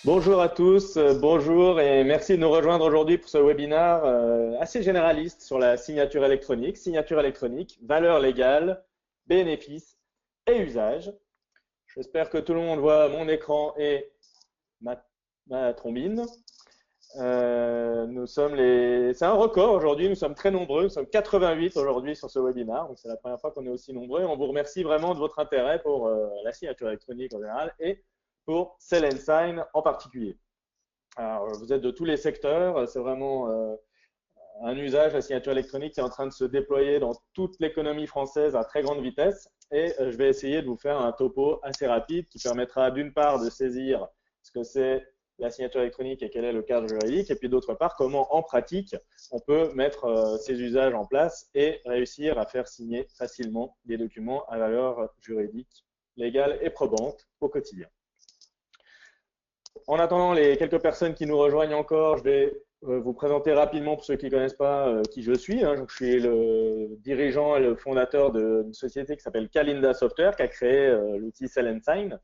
Bonjour à tous, bonjour et merci de nous rejoindre aujourd'hui pour ce webinaire assez généraliste sur la signature électronique, valeur légale, bénéfices et usages. J'espère que tout le monde voit mon écran et ma trombine. C'est un record aujourd'hui, nous sommes très nombreux, nous sommes 88 aujourd'hui sur ce webinaire, donc c'est la première fois qu'on est aussi nombreux. On vous remercie vraiment de votre intérêt pour la signature électronique en général et pour Cell & Sign en particulier. Alors, vous êtes de tous les secteurs, c'est vraiment un usage, la signature électronique qui est en train de se déployer dans toute l'économie française à très grande vitesse. Et je vais essayer de vous faire un topo assez rapide qui permettra d'une part de saisir ce que c'est la signature électronique et quel est le cadre juridique, et puis d'autre part, comment en pratique on peut mettre ces usages en place et réussir à faire signer facilement des documents à valeur juridique, légale et probante au quotidien. En attendant les quelques personnes qui nous rejoignent encore, je vais vous présenter rapidement, pour ceux qui ne connaissent pas, qui je suis. Je suis le dirigeant et le fondateur d'une société qui s'appelle Calinda Software, qui a créé l'outil Cell & Sign.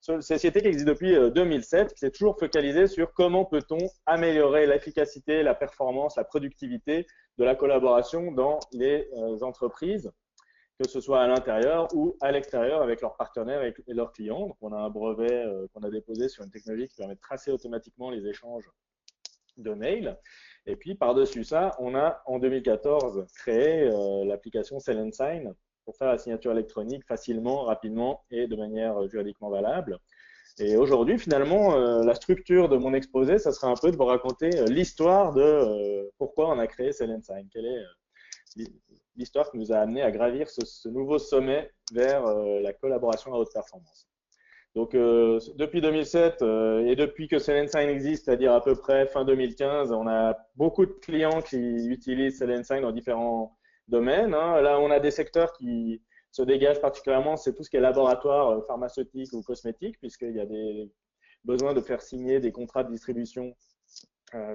C'est une société qui existe depuis 2007, qui s'est toujours focalisée sur comment peut-on améliorer l'efficacité, la performance, la productivité de la collaboration dans les entreprises, que ce soit à l'intérieur ou à l'extérieur avec leurs partenaires et leurs clients. Donc, on a un brevet qu'on a déposé sur une technologie qui permet de tracer automatiquement les échanges de mails. Et puis, par-dessus ça, on a en 2014 créé l'application Cell & Sign pour faire la signature électronique facilement, rapidement et de manière juridiquement valable. Et aujourd'hui, finalement, la structure de mon exposé, ça sera un peu de vous raconter l'histoire de pourquoi on a créé Cell & Sign. Quelle est l'histoire qui nous a amené à gravir ce nouveau sommet vers la collaboration à haute performance. Donc, depuis 2007 et depuis que Cell & Sign existe, c'est-à-dire à peu près fin 2015, on a beaucoup de clients qui utilisent Cell & Sign dans différents domaines. Là, on a des secteurs qui se dégagent particulièrement, c'est tout ce qui est laboratoire pharmaceutique ou cosmétique, puisqu'il y a des besoins de faire signer des contrats de distribution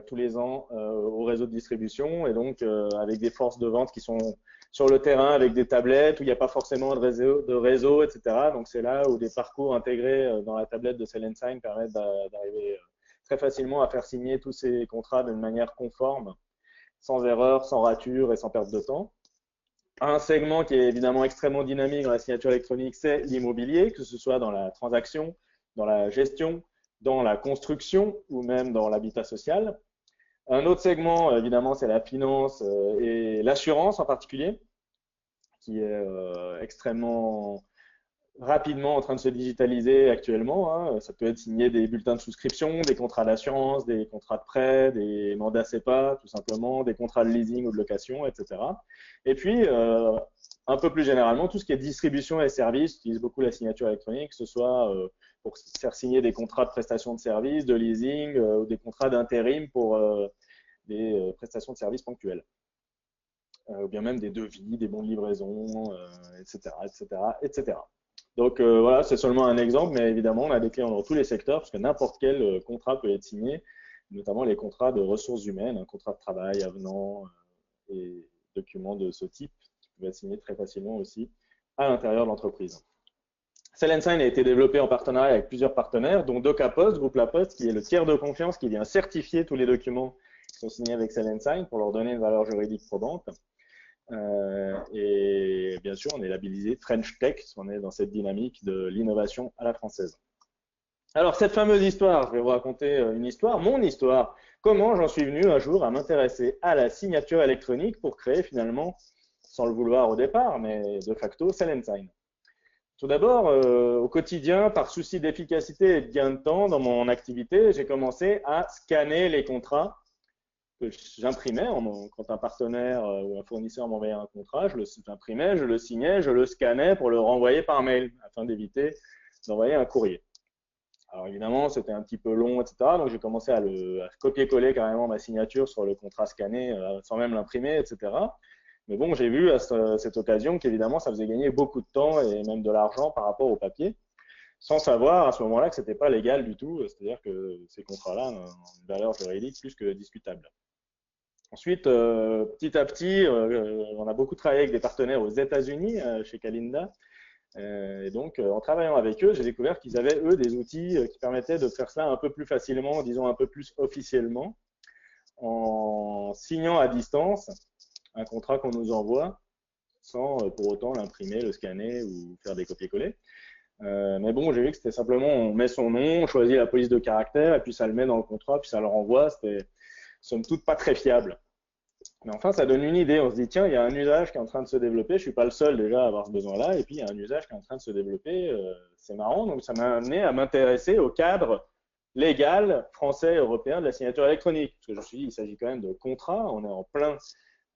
tous les ans au réseau de distribution, et donc avec des forces de vente qui sont sur le terrain avec des tablettes où il n'y a pas forcément de réseau, etc. Donc c'est là où des parcours intégrés dans la tablette de Cell & Sign permettent d'arriver très facilement à faire signer tous ces contrats d'une manière conforme, sans erreur, sans rature et sans perte de temps. Un segment qui est évidemment extrêmement dynamique dans la signature électronique, c'est l'immobilier, que ce soit dans la transaction, dans la gestion, dans la construction ou même dans l'habitat social. Un autre segment, évidemment, c'est la finance et l'assurance en particulier, qui est extrêmement rapidement en train de se digitaliser actuellement. Ça peut être signer des bulletins de souscription, des contrats d'assurance, des contrats de prêt, des mandats CEPA, tout simplement, des contrats de leasing ou de location, etc. Et puis, un peu plus généralement, tout ce qui est distribution et services utilise beaucoup la signature électronique, que ce soit pour faire signer des contrats de prestation de services, de leasing, ou des contrats d'intérim pour des prestations de services ponctuelles. Ou bien même des devis, des bons de livraison, etc., etc., etc. Donc voilà, c'est seulement un exemple, mais évidemment, on a des clients dans tous les secteurs, parce que n'importe quel contrat peut être signé, notamment les contrats de ressources humaines, un contrat de travail, avenant et documents de ce type, qui peuvent être signés très facilement aussi à l'intérieur de l'entreprise. Cell & Sign a été développé en partenariat avec plusieurs partenaires, dont DocaPost, Groupe La Poste, qui est le tiers de confiance qui vient certifier tous les documents qui sont signés avec Cell & Sign pour leur donner une valeur juridique probante. Et bien sûr, on est labellisé French Tech, on est dans cette dynamique de l'innovation à la française. Alors, cette fameuse histoire, je vais vous raconter une histoire, mon histoire, comment j'en suis venu un jour à m'intéresser à la signature électronique pour créer finalement, sans le vouloir au départ, mais de facto, Cell & Sign. Tout d'abord, au quotidien, par souci d'efficacité et de gain de temps dans mon activité, j'ai commencé à scanner les contrats que j'imprimais. Quand un partenaire ou un fournisseur m'envoyait un contrat, je l'imprimais, je le signais, je le scannais pour le renvoyer par mail, afin d'éviter d'envoyer un courrier. Alors évidemment, c'était un petit peu long, etc. Donc j'ai commencé à copier-coller carrément ma signature sur le contrat scanné, sans même l'imprimer, etc. Mais bon, j'ai vu à cette occasion qu'évidemment, ça faisait gagner beaucoup de temps et même de l'argent par rapport au papier, sans savoir à ce moment-là que ce n'était pas légal du tout, c'est-à-dire que ces contrats-là ont une valeur juridique plus que discutable. Ensuite, petit à petit, on a beaucoup travaillé avec des partenaires aux États-Unis chez Calinda, Et donc, en travaillant avec eux, j'ai découvert qu'ils avaient, eux, des outils qui permettaient de faire cela un peu plus facilement, disons un peu plus officiellement, en signant à distance un contrat qu'on nous envoie, sans pour autant l'imprimer, le scanner ou faire des copier-coller. Mais bon, j'ai vu que c'était simplement, on met son nom, on choisit la police de caractère, et puis ça le met dans le contrat, puis ça le renvoie. C'était, somme toute, pas très fiable. Mais enfin, ça donne une idée. On se dit, tiens, il y a un usage qui est en train de se développer. Je suis pas le seul déjà à avoir ce besoin-là. Et puis, il y a un usage qui est en train de se développer. C'est marrant. Donc, ça m'a amené à m'intéresser au cadre légal français et européen de la signature électronique. Parce que je me suis dit, il s'agit quand même de contrats. On est en plein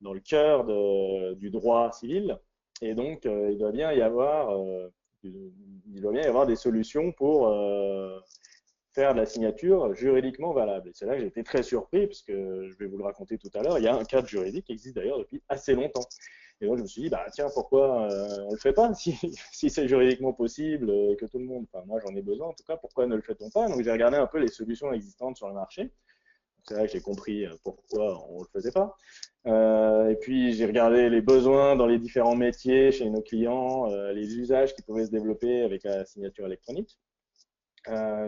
dans le cœur du droit civil. Et donc, il doit bien y avoir des solutions pour faire de la signature juridiquement valable. Et c'est là que j'ai été très surpris, puisque je vais vous le raconter tout à l'heure, il y a un cadre juridique qui existe d'ailleurs depuis assez longtemps. Et donc je me suis dit, bah tiens, pourquoi on le fait pas si c'est juridiquement possible, que tout le monde, enfin moi j'en ai besoin en tout cas, pourquoi ne le fait-on pas? Donc j'ai regardé un peu les solutions existantes sur le marché. C'est là que j'ai compris pourquoi on ne le faisait pas. Et puis j'ai regardé les besoins dans les différents métiers chez nos clients, les usages qui pouvaient se développer avec la signature électronique.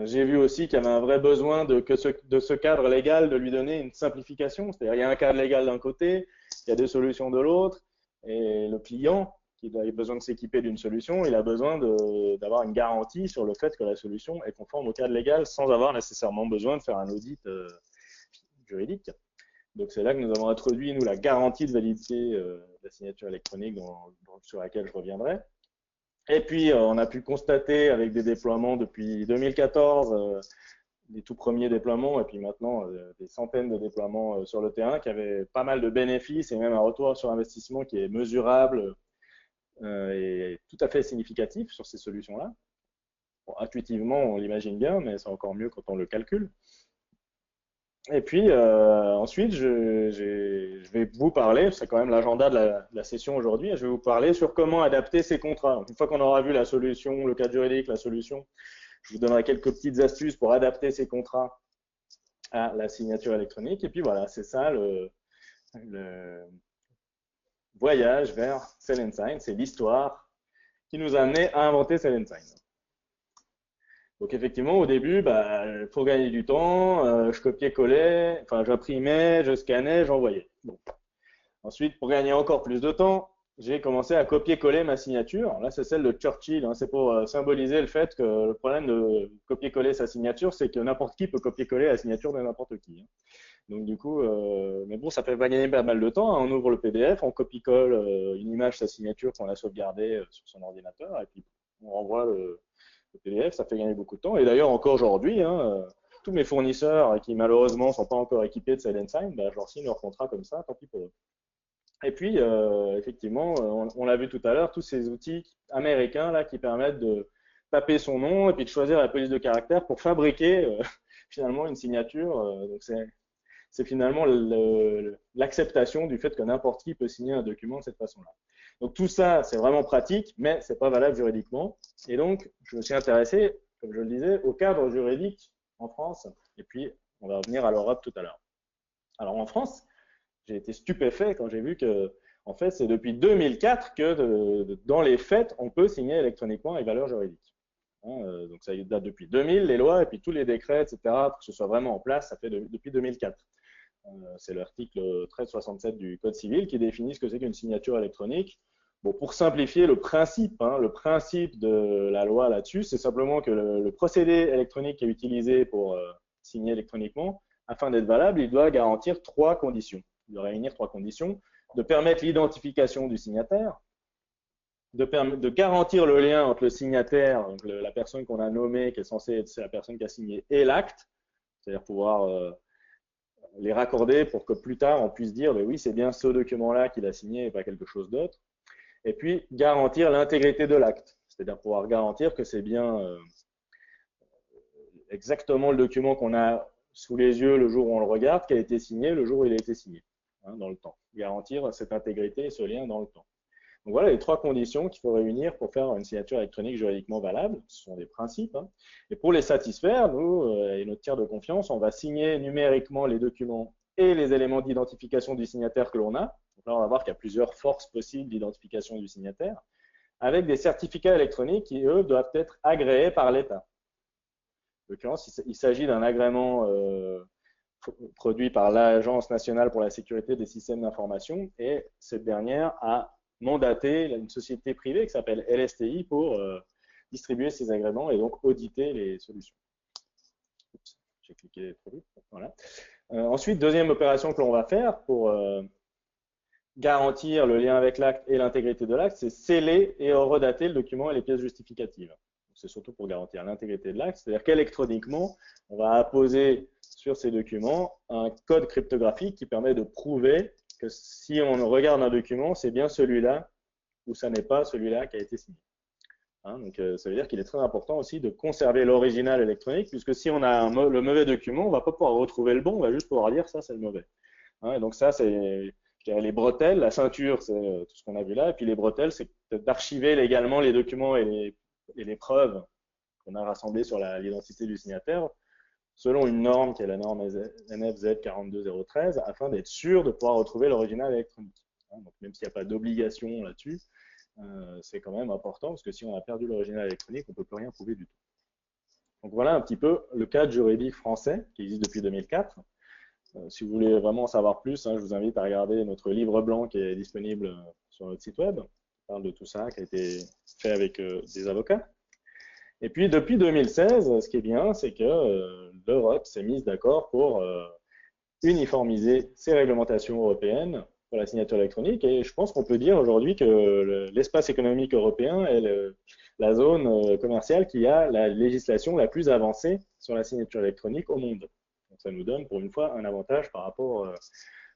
J'ai vu aussi qu'il y avait un vrai besoin de ce cadre légal de lui donner une simplification. C'est-à-dire il y a un cadre légal d'un côté, il y a des solutions de l'autre, et le client qui a besoin de s'équiper d'une solution, il a besoin d'avoir une garantie sur le fait que la solution est conforme au cadre légal sans avoir nécessairement besoin de faire un audit juridique. Donc c'est là que nous avons introduit, nous, la garantie de validité de la signature électronique sur laquelle je reviendrai. Et puis, on a pu constater avec des déploiements depuis 2014, les tout premiers déploiements, et puis maintenant des centaines de déploiements sur le terrain, qui avaient pas mal de bénéfices et même un retour sur investissement qui est mesurable et tout à fait significatif sur ces solutions-là. Bon, intuitivement, on l'imagine bien, mais c'est encore mieux quand on le calcule. Et puis ensuite, je vais vous parler, c'est quand même l'agenda de la session aujourd'hui, je vais vous parler sur comment adapter ces contrats. Donc, une fois qu'on aura vu la solution, le cadre juridique, la solution, je vous donnerai quelques petites astuces pour adapter ces contrats à la signature électronique. Et puis voilà, c'est ça le voyage vers Sell & Sign, c'est l'histoire qui nous a amené à inventer Sell & Sign. Donc effectivement, au début, pour gagner du temps, je copiais-collais, enfin j'imprimais, je scannais, j'envoyais. Bon. Ensuite, pour gagner encore plus de temps, j'ai commencé à copier-coller ma signature. Là, c'est celle de Churchill. Hein. C'est pour symboliser le fait que le problème de copier-coller sa signature, c'est que n'importe qui peut copier-coller la signature de n'importe qui. Hein. Donc du coup, mais bon, ça fait pas gagner pas mal de temps. Hein. On ouvre le PDF, on copie-colle une image, sa signature qu'on a sauvegardée sur son ordinateur, et puis on renvoie le PDF, ça fait gagner beaucoup de temps. Et d'ailleurs, encore aujourd'hui, hein, tous mes fournisseurs qui malheureusement ne sont pas encore équipés de Sell & Sign, je leur signe leur contrat comme ça, tant pis pour eux. Et puis, effectivement, on l'a vu tout à l'heure, tous ces outils américains là, qui permettent de taper son nom et puis de choisir la police de caractère pour fabriquer finalement une signature. Donc c'est finalement l'acceptation du fait que n'importe qui peut signer un document de cette façon-là. Donc tout ça, c'est vraiment pratique, mais c'est pas valable juridiquement. Et donc, je me suis intéressé, comme je le disais, au cadre juridique en France. Et puis, on va revenir à l'Europe tout à l'heure. Alors en France, j'ai été stupéfait quand j'ai vu que, en fait, c'est depuis 2004 que, dans les faits, on peut signer électroniquement avec valeur juridique. Hein, donc ça date depuis 2000, les lois, et puis tous les décrets, etc., pour que ce soit vraiment en place, ça fait depuis 2004. C'est l'article 1367 du Code civil qui définit ce que c'est qu'une signature électronique. Bon, pour simplifier le principe de la loi là-dessus, c'est simplement que le procédé électronique qui est utilisé pour signer électroniquement, afin d'être valable, il doit garantir 3 conditions. Il doit réunir 3 conditions, de permettre l'identification du signataire, de garantir le lien entre le signataire, donc la personne qu'on a nommée, qui est censée être la personne qui a signé, et l'acte, c'est-à-dire pouvoir les raccorder pour que plus tard on puisse dire oui, c'est bien ce document-là qu'il a signé et pas quelque chose d'autre. Et puis garantir l'intégrité de l'acte, c'est-à-dire pouvoir garantir que c'est bien exactement le document qu'on a sous les yeux le jour où on le regarde, qui a été signé le jour où il a été signé, hein, dans le temps. Garantir cette intégrité et ce lien dans le temps. Donc voilà les 3 conditions qu'il faut réunir pour faire une signature électronique juridiquement valable. Ce sont des principes. Hein. Et pour les satisfaire, nous et notre tiers de confiance, on va signer numériquement les documents et les éléments d'identification du signataire que l'on a. Donc là, on va voir qu'il y a plusieurs forces possibles d'identification du signataire. avec des certificats électroniques qui, eux, doivent être agréés par l'État. En l'occurrence, il s'agit d'un agrément produit par l'Agence nationale pour la sécurité des systèmes d'information, et cette dernière a mandaté une société privée qui s'appelle LSTI pour distribuer ces agréments et donc auditer les solutions. Oups, j'ai cliqué trop vite. Voilà. Ensuite, deuxième opération que l'on va faire pour garantir le lien avec l'acte et l'intégrité de l'acte, c'est sceller et redater le document et les pièces justificatives. C'est surtout pour garantir l'intégrité de l'acte, c'est-à-dire qu'électroniquement, on va apposer sur ces documents un code cryptographique qui permet de prouver que si on regarde un document, c'est bien celui-là ou ça n'est pas celui-là qui a été signé. Donc, ça veut dire qu'il est très important aussi de conserver l'original électronique, puisque si on a le mauvais document, on ne va pas pouvoir retrouver le bon, on va juste pouvoir dire ça, c'est le mauvais. Et donc ça, c'est les bretelles, la ceinture, c'est tout ce qu'on a vu là, et puis les bretelles, c'est d'archiver légalement les documents et les preuves qu'on a rassemblées sur l'identité du signataire, selon une norme qui est la norme NFZ 42013, afin d'être sûr de pouvoir retrouver l'original électronique. Donc, même s'il n'y a pas d'obligation là-dessus, c'est quand même important, parce que si on a perdu l'original électronique, on ne peut plus rien prouver du tout. Donc voilà un petit peu le cadre juridique français, qui existe depuis 2004. Si vous voulez vraiment en savoir plus, je vous invite à regarder notre livre blanc qui est disponible sur notre site web. On parle de tout ça, qui a été fait avec des avocats. Et puis, depuis 2016, ce qui est bien, c'est que l'Europe s'est mise d'accord pour uniformiser ses réglementations européennes pour la signature électronique. Et je pense qu'on peut dire aujourd'hui que l'espace économique européen est la zone commerciale qui a la législation la plus avancée sur la signature électronique au monde. Donc, ça nous donne, pour une fois, un avantage par rapport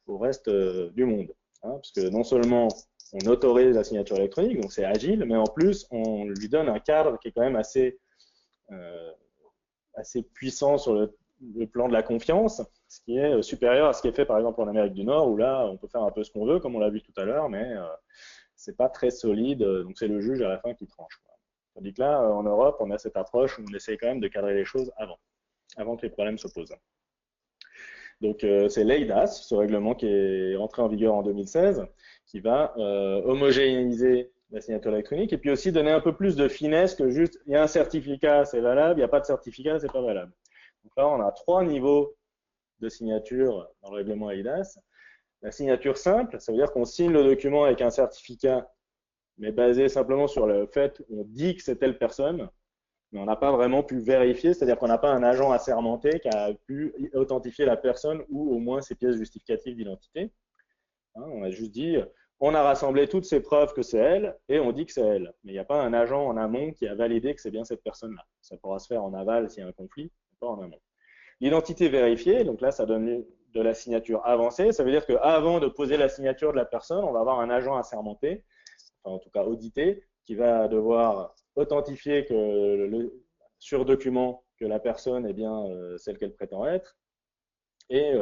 au reste du monde. Parce que non seulement on autorise la signature électronique, donc c'est agile, mais en plus, on lui donne un cadre qui est quand même assez puissant sur le plan de la confiance, ce qui est supérieur à ce qui est fait par exemple en Amérique du Nord, où là, on peut faire un peu ce qu'on veut, comme on l'a vu tout à l'heure, mais c'est pas très solide, donc c'est le juge à la fin qui tranche. Tandis que là, en Europe, on a cette approche où on essaie quand même de cadrer les choses avant que les problèmes se posent. Donc c'est l'eIDAS, ce règlement qui est rentré en vigueur en 2016, qui va homogénéiser la signature électronique et puis aussi donner un peu plus de finesse que juste il y a un certificat, c'est valable, il n'y a pas de certificat, c'est pas valable. Donc là, on a 3 niveaux de signature dans le règlement eIDAS. La signature simple, ça veut dire qu'on signe le document avec un certificat, mais basé simplement sur le fait qu'on dit que c'est telle personne, mais on n'a pas vraiment pu vérifier, c'est-à-dire qu'on n'a pas un agent assermenté qui a pu authentifier la personne ou au moins ses pièces justificatives d'identité. On a juste dit, on a rassemblé toutes ces preuves que c'est elle et on dit que c'est elle. Mais il n'y a pas un agent en amont qui a validé que c'est bien cette personne-là. Ça pourra se faire en aval s'il y a un conflit, mais pas en amont. L'identité vérifiée, donc là, ça donne de la signature avancée. Ça veut dire qu'avant de poser la signature de la personne, on va avoir un agent assermenté, enfin en tout cas audité, qui va devoir authentifier sur document que la personne est bien celle qu'elle prétend être et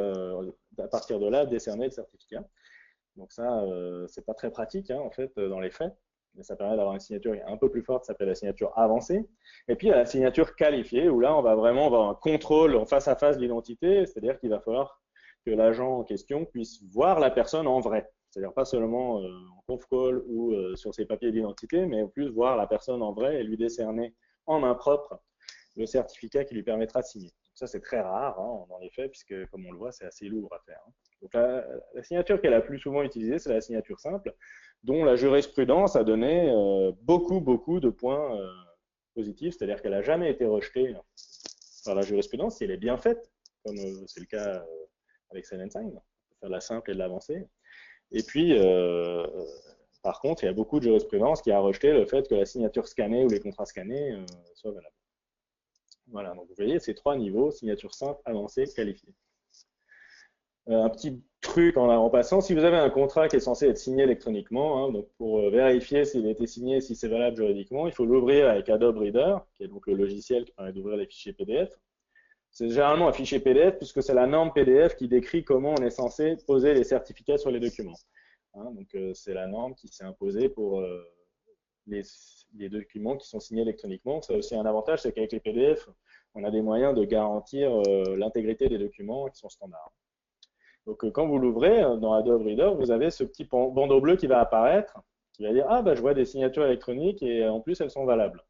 à partir de là, décerner le certificat. Donc ça, c'est pas très pratique en fait dans les faits, mais ça permet d'avoir une signature un peu plus forte, ça s'appelle la signature avancée. Et puis il y a la signature qualifiée, où là on va vraiment avoir un contrôle en face à face de l'identité, c'est-à-dire qu'il va falloir que l'agent en question puisse voir la personne en vrai. C'est-à-dire pas seulement en conf call ou sur ses papiers d'identité, mais en plus voir la personne en vrai et lui décerner en main propre le certificat qui lui permettra de signer. Donc ça, c'est très rare dans les faits, puisque comme on le voit, c'est assez lourd à faire. Donc la signature qui est la plus souvent utilisée, c'est la signature simple, dont la jurisprudence a donné beaucoup de points positifs, c'est-à-dire qu'elle n'a jamais été rejetée par la jurisprudence si elle est bien faite, comme c'est le cas avec Sign and Sign, on peut faire de la simple et de l'avancée. Et puis, par contre, il y a beaucoup de jurisprudence qui a rejeté le fait que la signature scannée ou les contrats scannés soient valables. Voilà, donc vous voyez ces 3 niveaux, signature simple, avancée, qualifiée. Un petit truc en passant, si vous avez un contrat qui est censé être signé électroniquement, donc pour vérifier s'il a été signé, si c'est valable juridiquement, il faut l'ouvrir avec Adobe Reader, qui est donc le logiciel qui permet d'ouvrir les fichiers PDF. C'est généralement un fichier PDF puisque c'est la norme PDF qui décrit comment on est censé poser les certificats sur les documents. Donc c'est la norme qui s'est imposée pour les documents qui sont signés électroniquement. Ça a aussi un avantage, c'est qu'avec les PDF, on a des moyens de garantir l'intégrité des documents qui sont standards. Donc quand vous l'ouvrez dans Adobe Reader, vous avez ce petit bandeau bleu qui va apparaître qui va dire ah bah je vois des signatures électroniques et en plus elles sont valables.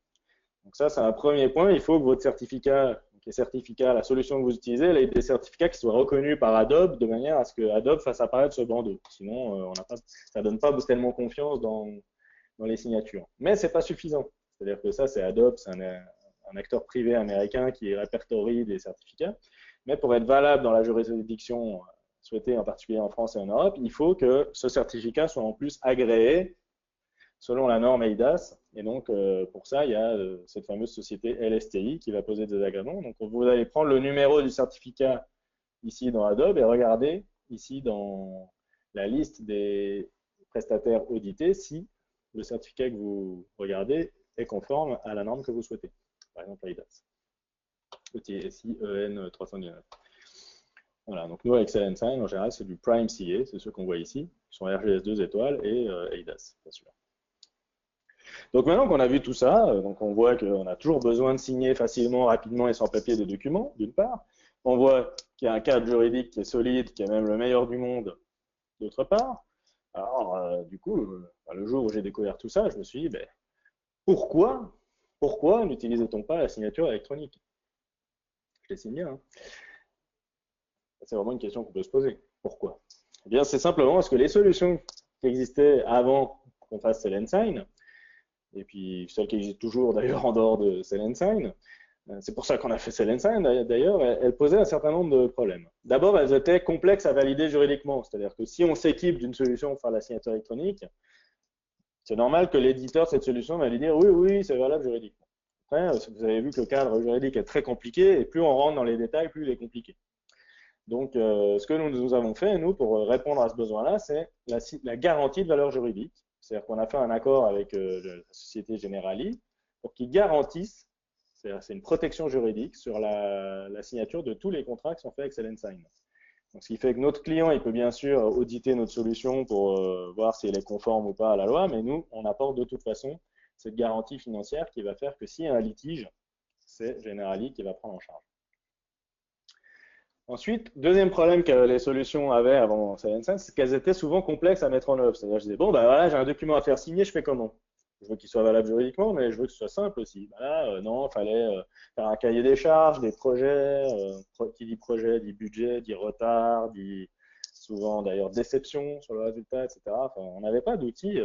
Donc ça c'est un premier point, il faut que votre certificat, donc les certificats, la solution que vous utilisez, elle ait des certificats qui soient reconnus par Adobe de manière à ce que Adobe fasse apparaître ce bandeau. Sinon ça ne donne pas tellement confiance dans les signatures. Mais c'est pas suffisant. C'est-à-dire que ça c'est Adobe, c'est un acteur privé américain qui répertorie des certificats. Mais pour être valable dans la juridiction souhaitée, en particulier en France et en Europe, il faut que ce certificat soit en plus agréé selon la norme eIDAS. Et donc, pour ça, il y a cette fameuse société LSTI qui va poser des agréments. Donc, vous allez prendre le numéro du certificat ici dans Adobe et regarder ici dans la liste des prestataires audités si le certificat que vous regardez est conforme à la norme que vous souhaitez. Par exemple, eIDAS. ETSI EN 319. Voilà, donc nous avec SelenSign, en général, c'est du Prime CA, c'est ceux qu'on voit ici, qui sont RGS 2 étoiles et eIDAS, bien sûr. Donc maintenant qu'on a vu tout ça, donc on voit qu'on a toujours besoin de signer facilement, rapidement et sans papier des documents, d'une part. On voit qu'il y a un cadre juridique qui est solide, qui est même le meilleur du monde, d'autre part. Alors, du coup, le jour où j'ai découvert tout ça, je me suis dit, ben, pourquoi n'utilisait-on pas la signature électronique? Je dessine bien. Hein. C'est vraiment une question qu'on peut se poser. Pourquoi? Eh bien, c'est simplement parce que les solutions qui existaient avant qu'on fasse SelenSign, et puis celles qui existent toujours d'ailleurs en dehors de SelenSign, c'est pour ça qu'on a fait SelenSign d'ailleurs, elles posaient un certain nombre de problèmes. D'abord, elles étaient complexes à valider juridiquement, c'est-à-dire que si on s'équipe d'une solution pour faire la signature électronique, c'est normal que l'éditeur de cette solution va lui dire oui, oui, c'est valable juridiquement. Après, vous avez vu que le cadre juridique est très compliqué, et plus on rentre dans les détails, plus il est compliqué. Donc, ce que nous avons fait, nous, pour répondre à ce besoin-là, c'est la garantie de valeur juridique. C'est-à-dire qu'on a fait un accord avec la société Generali pour qu'ils garantissent, c'est une protection juridique sur la signature de tous les contrats qui sont faits avec SelenSign. Donc, ce qui fait que notre client, il peut bien sûr auditer notre solution pour voir si elle est conforme ou pas à la loi, mais nous, on apporte de toute façon cette garantie financière qui va faire que s'il y a un litige, c'est Generali qui va prendre en charge. Ensuite, deuxième problème que les solutions avaient avant SelenSign, c'est qu'elles étaient souvent complexes à mettre en œuvre. C'est-à-dire, je disais, bon, ben voilà, j'ai un document à faire signer, je fais comment? Je veux qu'il soit valable juridiquement, mais je veux que ce soit simple aussi. Ben là, non, il fallait faire un cahier des charges, des projets. Qui dit projet, dit budget, dit retard, dit souvent d'ailleurs déception sur le résultat, etc. Enfin, on n'avait pas d'outils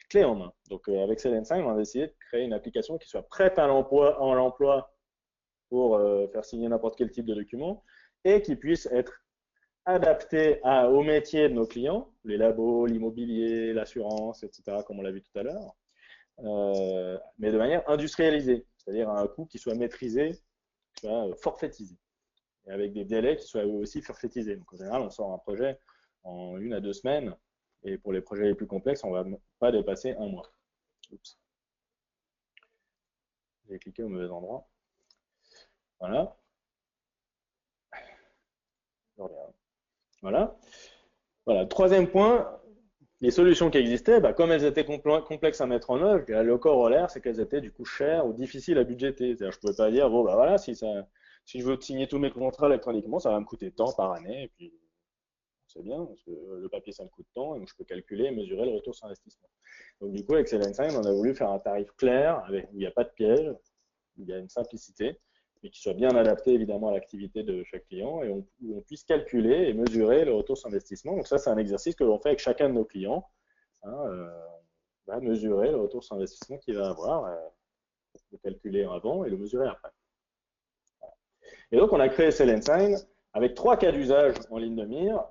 clés en main. Donc, avec SelenSign, on a décidé de créer une application qui soit prête à l'emploi pour faire signer n'importe quel type de document et qui puisse être adapté au métier de nos clients, les labos, l'immobilier, l'assurance, etc., comme on l'a vu tout à l'heure, mais de manière industrialisée, c'est-à-dire à un coût qui soit maîtrisé, qui soit forfaitisé, et avec des délais qui soient aussi forfaitisés. Donc en général, on sort un projet en 1 à 2 semaines, et pour les projets les plus complexes, on ne va pas dépasser 1 mois. Oups. J'ai cliqué au mauvais endroit. Voilà. Voilà. Voilà. Troisième point, les solutions qui existaient, comme elles étaient complexes à mettre en œuvre, le corollaire, c'est qu'elles étaient du coup chères ou difficiles à budgéter. C'est-à-dire, je ne pouvais pas dire, bon, voilà, si je veux signer tous mes contrats électroniquement, ça va me coûter tant par année, et puis c'est bien, parce que le papier, ça me coûte tant, et donc je peux calculer et mesurer le retour sur investissement. Donc du coup, avec SelenSign, on a voulu faire un tarif clair, où il n'y a pas de piège, où il y a une simplicité, mais qui soit bien adapté évidemment à l'activité de chaque client et où on puisse calculer et mesurer le retour sur investissement. Donc ça, c'est un exercice que l'on fait avec chacun de nos clients. Hein, on va mesurer le retour sur investissement qu'il va avoir, le calculer avant et le mesurer après. Et donc, on a créé SelenSign avec 3 cas d'usage en ligne de mire,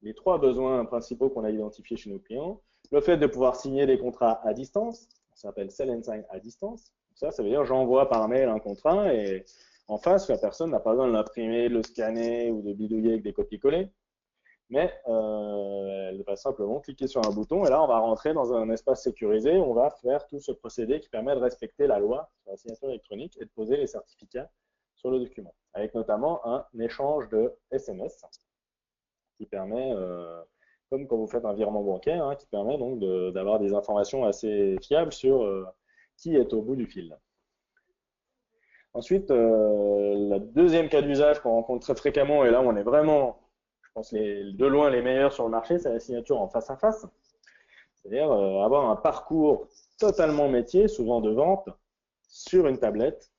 les 3 besoins principaux qu'on a identifiés chez nos clients. Le fait de pouvoir signer des contrats à distance, ça s'appelle SelenSign à distance. Ça veut dire j'envoie par mail un contrat et en face, la personne n'a pas besoin de l'imprimer, de le scanner ou de bidouiller avec des copier-coller. Mais elle va simplement cliquer sur un bouton et là, on va rentrer dans un espace sécurisé. On va faire tout ce procédé qui permet de respecter la loi sur la signature électronique et de poser les certificats sur le document. Avec notamment un échange de SMS qui permet, comme quand vous faites un virement bancaire, hein, qui permet donc d'avoir des informations assez fiables sur qui est au bout du fil. Ensuite, le deuxième cas d'usage qu'on rencontre très fréquemment, et là on est vraiment, je pense, de loin les meilleurs sur le marché, c'est la signature en face à face. C'est-à-dire avoir un parcours totalement métier, souvent de vente, sur une tablette,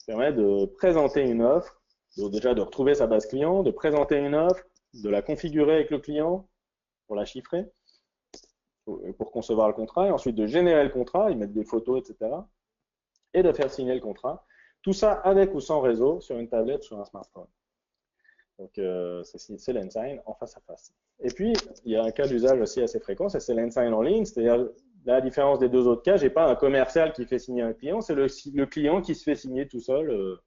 permet de présenter une offre, donc déjà de retrouver sa base client, de présenter une offre, de la configurer avec le client pour la chiffrer, pour concevoir le contrat, et ensuite de générer le contrat, y mettre des photos, etc., et de faire signer le contrat. Tout ça avec ou sans réseau, sur une tablette, sur un smartphone. Donc, c'est l'Ensign en face à face. Et puis, il y a un cas d'usage aussi assez fréquent, c'est l'Ensign en ligne, c'est-à-dire la différence des deux autres cas, je n'ai pas un commercial qui fait signer un client, c'est le client qui se fait signer tout seul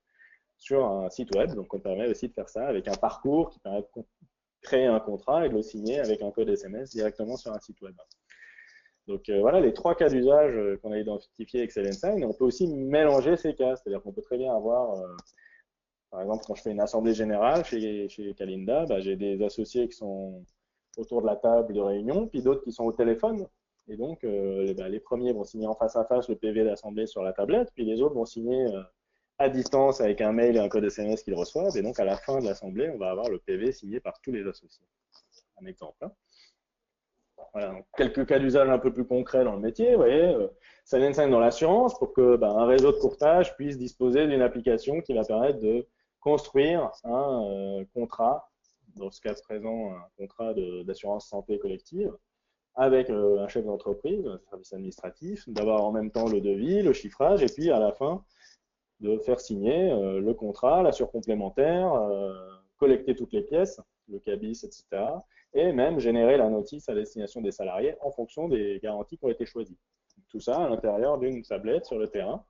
sur un site web. Donc, on permet aussi de faire ça avec un parcours qui permet de créer un contrat et de le signer avec un code SMS directement sur un site web. Donc, voilà les trois cas d'usage qu'on a identifiés avec l'Ensign. On peut aussi mélanger ces cas, c'est-à-dire qu'on peut très bien avoir... par exemple, quand je fais une assemblée générale chez Calinda, j'ai des associés qui sont autour de la table de réunion, puis d'autres qui sont au téléphone. Et donc, les premiers vont signer en face à face le PV d'assemblée sur la tablette, puis les autres vont signer à distance avec un mail et un code SMS qu'ils reçoivent. Et donc, à la fin de l'assemblée, on va avoir le PV signé par tous les associés. Un exemple. Hein. Voilà, donc, quelques cas d'usage un peu plus concrets dans le métier. Vous voyez, l'Ensign dans l'assurance pour que un réseau de courtage puisse disposer d'une application qui va permettre de construire un contrat, dans ce cas présent, un contrat d'assurance santé collective, avec un chef d'entreprise, un service administratif, d'avoir en même temps le devis, le chiffrage, et puis à la fin, de faire signer le contrat, l'assurance complémentaire, collecter toutes les pièces, le cabis, etc., et même générer la notice à destination des salariés en fonction des garanties qui ont été choisies. Tout ça à l'intérieur d'une tablette sur le terrain.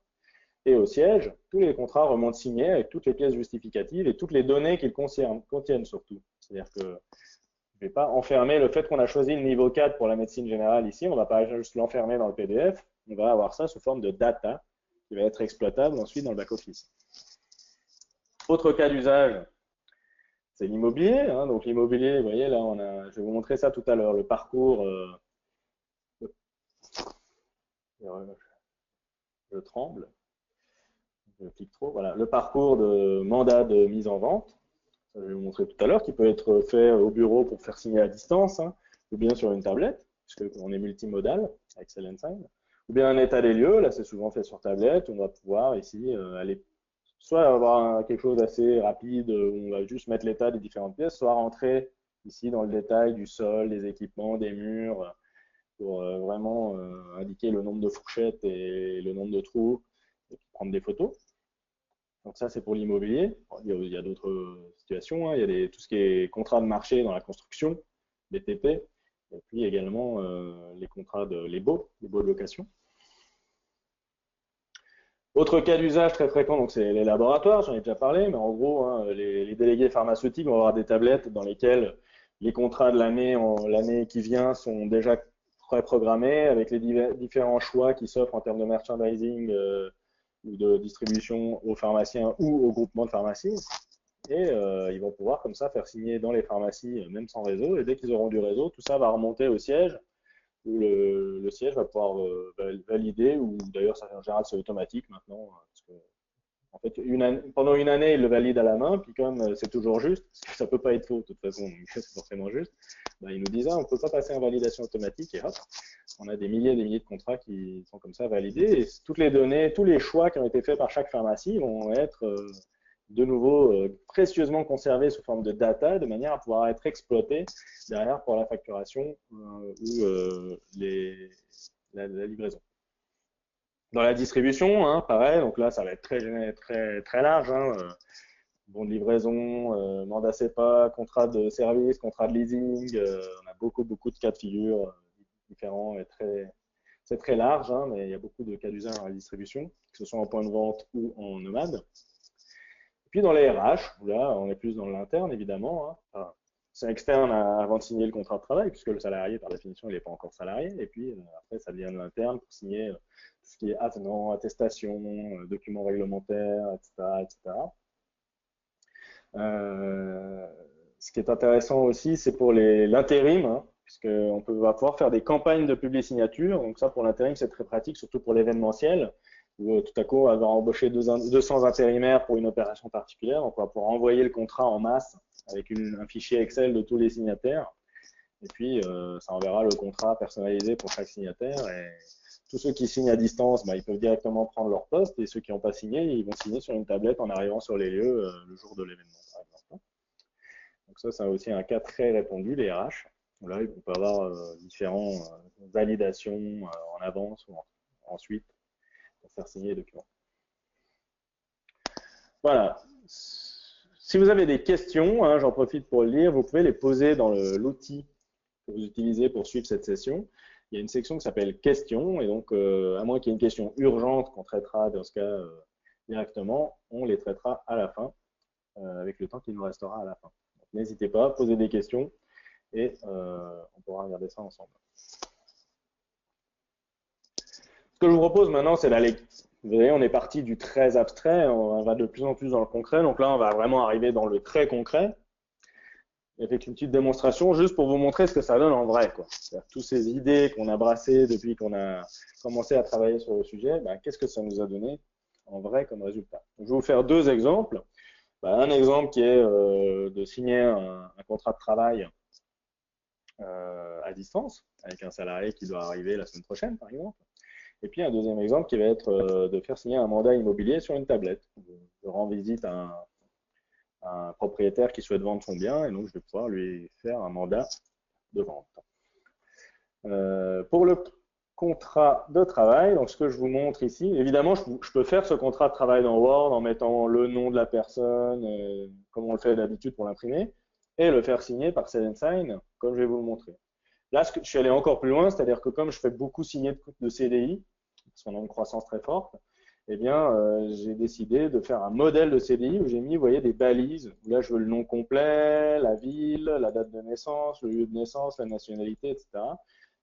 Et au siège, tous les contrats remontent signés avec toutes les pièces justificatives et toutes les données qu'ils contiennent surtout. C'est-à-dire que je ne vais pas enfermer le fait qu'on a choisi le niveau 4 pour la médecine générale ici, on ne va pas juste l'enfermer dans le PDF, on va avoir ça sous forme de data qui va être exploitable ensuite dans le back-office. Autre cas d'usage, c'est l'immobilier. Hein. Donc l'immobilier, vous voyez là, je vais vous montrer ça tout à l'heure, le parcours. Je tremble. Je clique trop. Voilà, le parcours de mandat de mise en vente. Ça, je vais vous montrer tout à l'heure, qui peut être fait au bureau pour faire signer à distance, hein, ou bien sur une tablette, puisqu'on est multimodal avec l'Ensign. Ou bien un état des lieux, là c'est souvent fait sur tablette, on va pouvoir ici aller soit avoir quelque chose d'assez rapide où on va juste mettre l'état des différentes pièces, soit rentrer ici dans le détail du sol, des équipements, des murs, pour vraiment indiquer le nombre de fourchettes et le nombre de trous, et puis prendre des photos. Donc ça c'est pour l'immobilier. Il y a d'autres situations, hein. Il y a tout ce qui est contrat de marché dans la construction, BTP, et puis également les contrats les baux de location. Autre cas d'usage très fréquent, donc c'est les laboratoires, j'en ai déjà parlé, mais en gros, hein, les délégués pharmaceutiques vont avoir des tablettes dans lesquelles les contrats de l'année qui vient sont déjà préprogrammés avec les différents choix qui s'offrent en termes de merchandising ou de distribution aux pharmaciens ou aux groupements de pharmacies. Et ils vont pouvoir comme ça faire signer dans les pharmacies, même sans réseau, et dès qu'ils auront du réseau, tout ça va remonter au siège où le siège va pouvoir valider, ou d'ailleurs en général c'est automatique maintenant, parce que, en fait pendant une année il le valide à la main, puis comme c'est toujours juste, parce que ça ne peut pas être faux de toute façon, donc c'est forcément juste, ils nous disent on ne peut pas passer en validation automatique, et hop, on a des milliers et des milliers de contrats qui sont comme ça validés, et toutes les données, tous les choix qui ont été faits par chaque pharmacie vont être de nouveau précieusement conservés sous forme de data, de manière à pouvoir être exploités derrière pour la facturation ou la livraison. Dans la distribution, hein, pareil, donc là ça va être très large. Hein, bon de livraison, mandat CEPA, contrat de service, contrat de leasing, on a beaucoup de cas de figure différents et c'est très large, hein, mais il y a beaucoup de cas d'usage dans la distribution, que ce soit en point de vente ou en nomade. Et puis dans les RH, où là on est plus dans l'interne évidemment, hein. Enfin, c'est externe avant de signer le contrat de travail, puisque le salarié par définition il n'est pas encore salarié, et puis après ça devient de l'interne pour signer tout ce qui est avenant, attestation, documents réglementaires, etc. Ce qui est intéressant aussi, c'est pour l'intérim, hein, puisqu'on va pouvoir faire des campagnes de public signature. Donc ça, pour l'intérim, c'est très pratique, surtout pour l'événementiel, où tout à coup, on va avoir embauché 200 intérimaires pour une opération particulière. Donc on va pouvoir envoyer le contrat en masse avec un fichier Excel de tous les signataires. Et puis, ça enverra le contrat personnalisé pour chaque signataire. Et tous ceux qui signent à distance, bah, ils peuvent directement prendre leur poste. Et ceux qui n'ont pas signé, ils vont signer sur une tablette en arrivant sur les lieux le jour de l'événement, par exemple. Donc ça, c'est aussi un cas très répandu, les RH. Là, ils peuvent avoir différentes validations en avance ou ensuite pour faire signer les documents. Voilà. Si vous avez des questions, hein, j'en profite pour le lire, vous pouvez les poser dans l'outil que vous utilisez pour suivre cette session. Il y a une section qui s'appelle questions, et donc, à moins qu'il y ait une question urgente qu'on traitera dans ce cas directement, on les traitera à la fin, avec le temps qu'il nous restera à la fin. N'hésitez pas, posez des questions, et on pourra regarder ça ensemble. Ce que je vous propose maintenant, c'est d'aller. Vous voyez, on est parti du très abstrait, on va de plus en plus dans le concret. Donc là, on va vraiment arriver dans le très concret, avec une petite démonstration juste pour vous montrer ce que ça donne en vrai. Toutes ces idées qu'on a brassées depuis qu'on a commencé à travailler sur le sujet, ben, qu'est-ce que ça nous a donné en vrai comme résultat? Donc, je vais vous faire deux exemples. Ben, un exemple qui est de signer un contrat de travail à distance, avec un salarié qui doit arriver la semaine prochaine, par exemple. Et puis un deuxième exemple qui va être de faire signer un mandat immobilier sur une tablette. Je rends visite à un propriétaire qui souhaite vendre son bien, et donc je vais pouvoir lui faire un mandat de vente. Pour le contrat de travail, donc ce que je vous montre ici, évidemment, je peux faire ce contrat de travail dans Word en mettant le nom de la personne, comme on le fait d'habitude pour l'imprimer, et le faire signer par Sign, comme je vais vous le montrer. Là, je suis allé encore plus loin, c'est-à-dire que comme je fais beaucoup signer de CDI, parce qu'on a une croissance très forte, eh bien, j'ai décidé de faire un modèle de CDI où j'ai mis, vous voyez, des balises, où là, je veux le nom complet, la ville, la date de naissance, le lieu de naissance, la nationalité, etc.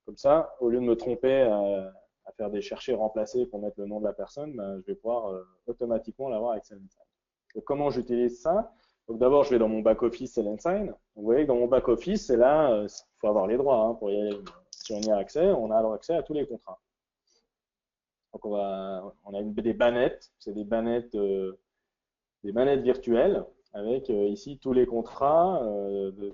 Comme ça, au lieu de me tromper à faire des chercher remplacer pour mettre le nom de la personne, ben, je vais pouvoir automatiquement l'avoir avec Sign. Donc, comment j'utilise ça? Donc d'abord, je vais dans mon back-office Sign. Vous voyez que dans mon back-office, c'est là, il faut avoir les droits hein, pour y aller. Si on y a accès, on a accès à tous les contrats. Donc on a des bannettes, c'est des bannettes virtuelles avec ici tous les contrats,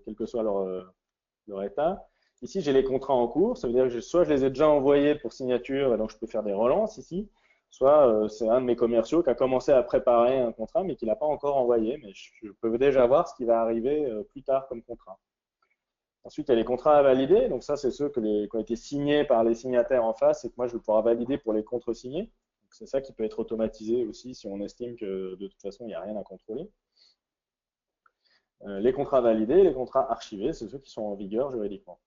quel que soit leur état. Ici, j'ai les contrats en cours, ça veut dire que soit je les ai déjà envoyés pour signature, et donc je peux faire des relances ici, soit c'est un de mes commerciaux qui a commencé à préparer un contrat, mais qui ne l'a pas encore envoyé, mais je peux déjà voir ce qui va arriver plus tard comme contrat. Ensuite, il y a les contrats à valider, donc ça, c'est ceux qui ont été signés par les signataires en face et que moi, je vais pouvoir valider pour les contre-signés. C'est ça qui peut être automatisé aussi si on estime que de toute façon, il n'y a rien à contrôler. Les contrats validés, les contrats archivés, c'est ceux qui sont en vigueur juridiquement.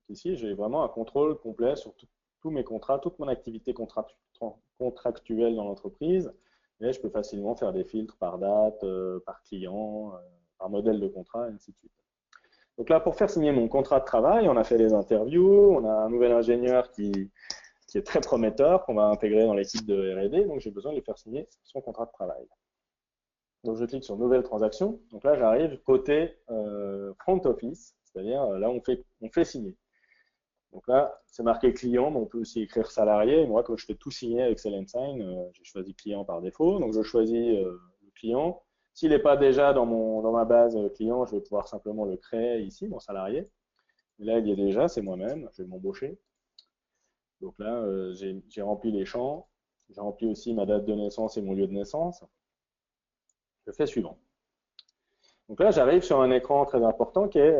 Donc ici, j'ai vraiment un contrôle complet sur tous mes contrats, toute mon activité contractuelle dans l'entreprise. Et je peux facilement faire des filtres par date, par client, par modèle de contrat, et ainsi de suite. Donc là, pour faire signer mon contrat de travail, on a fait des interviews, on a un nouvel ingénieur qui est très prometteur, qu'on va intégrer dans l'équipe de R&D, donc j'ai besoin de lui faire signer son contrat de travail. Donc je clique sur Nouvelle transaction. Donc là, j'arrive côté Front Office, c'est-à-dire là, on fait signer. Donc là, c'est marqué client, mais on peut aussi écrire salarié. Et moi, quand je fais tout signer avec Sign, j'ai choisi client par défaut. Donc je choisis le client. S'il n'est pas déjà dans ma base client, je vais pouvoir simplement le créer ici, mon salarié. Et là, il y est déjà, c'est moi-même, je vais m'embaucher. Donc là, j'ai rempli les champs. J'ai rempli aussi ma date de naissance et mon lieu de naissance. Je fais suivant. Donc là, j'arrive sur un écran très important qui est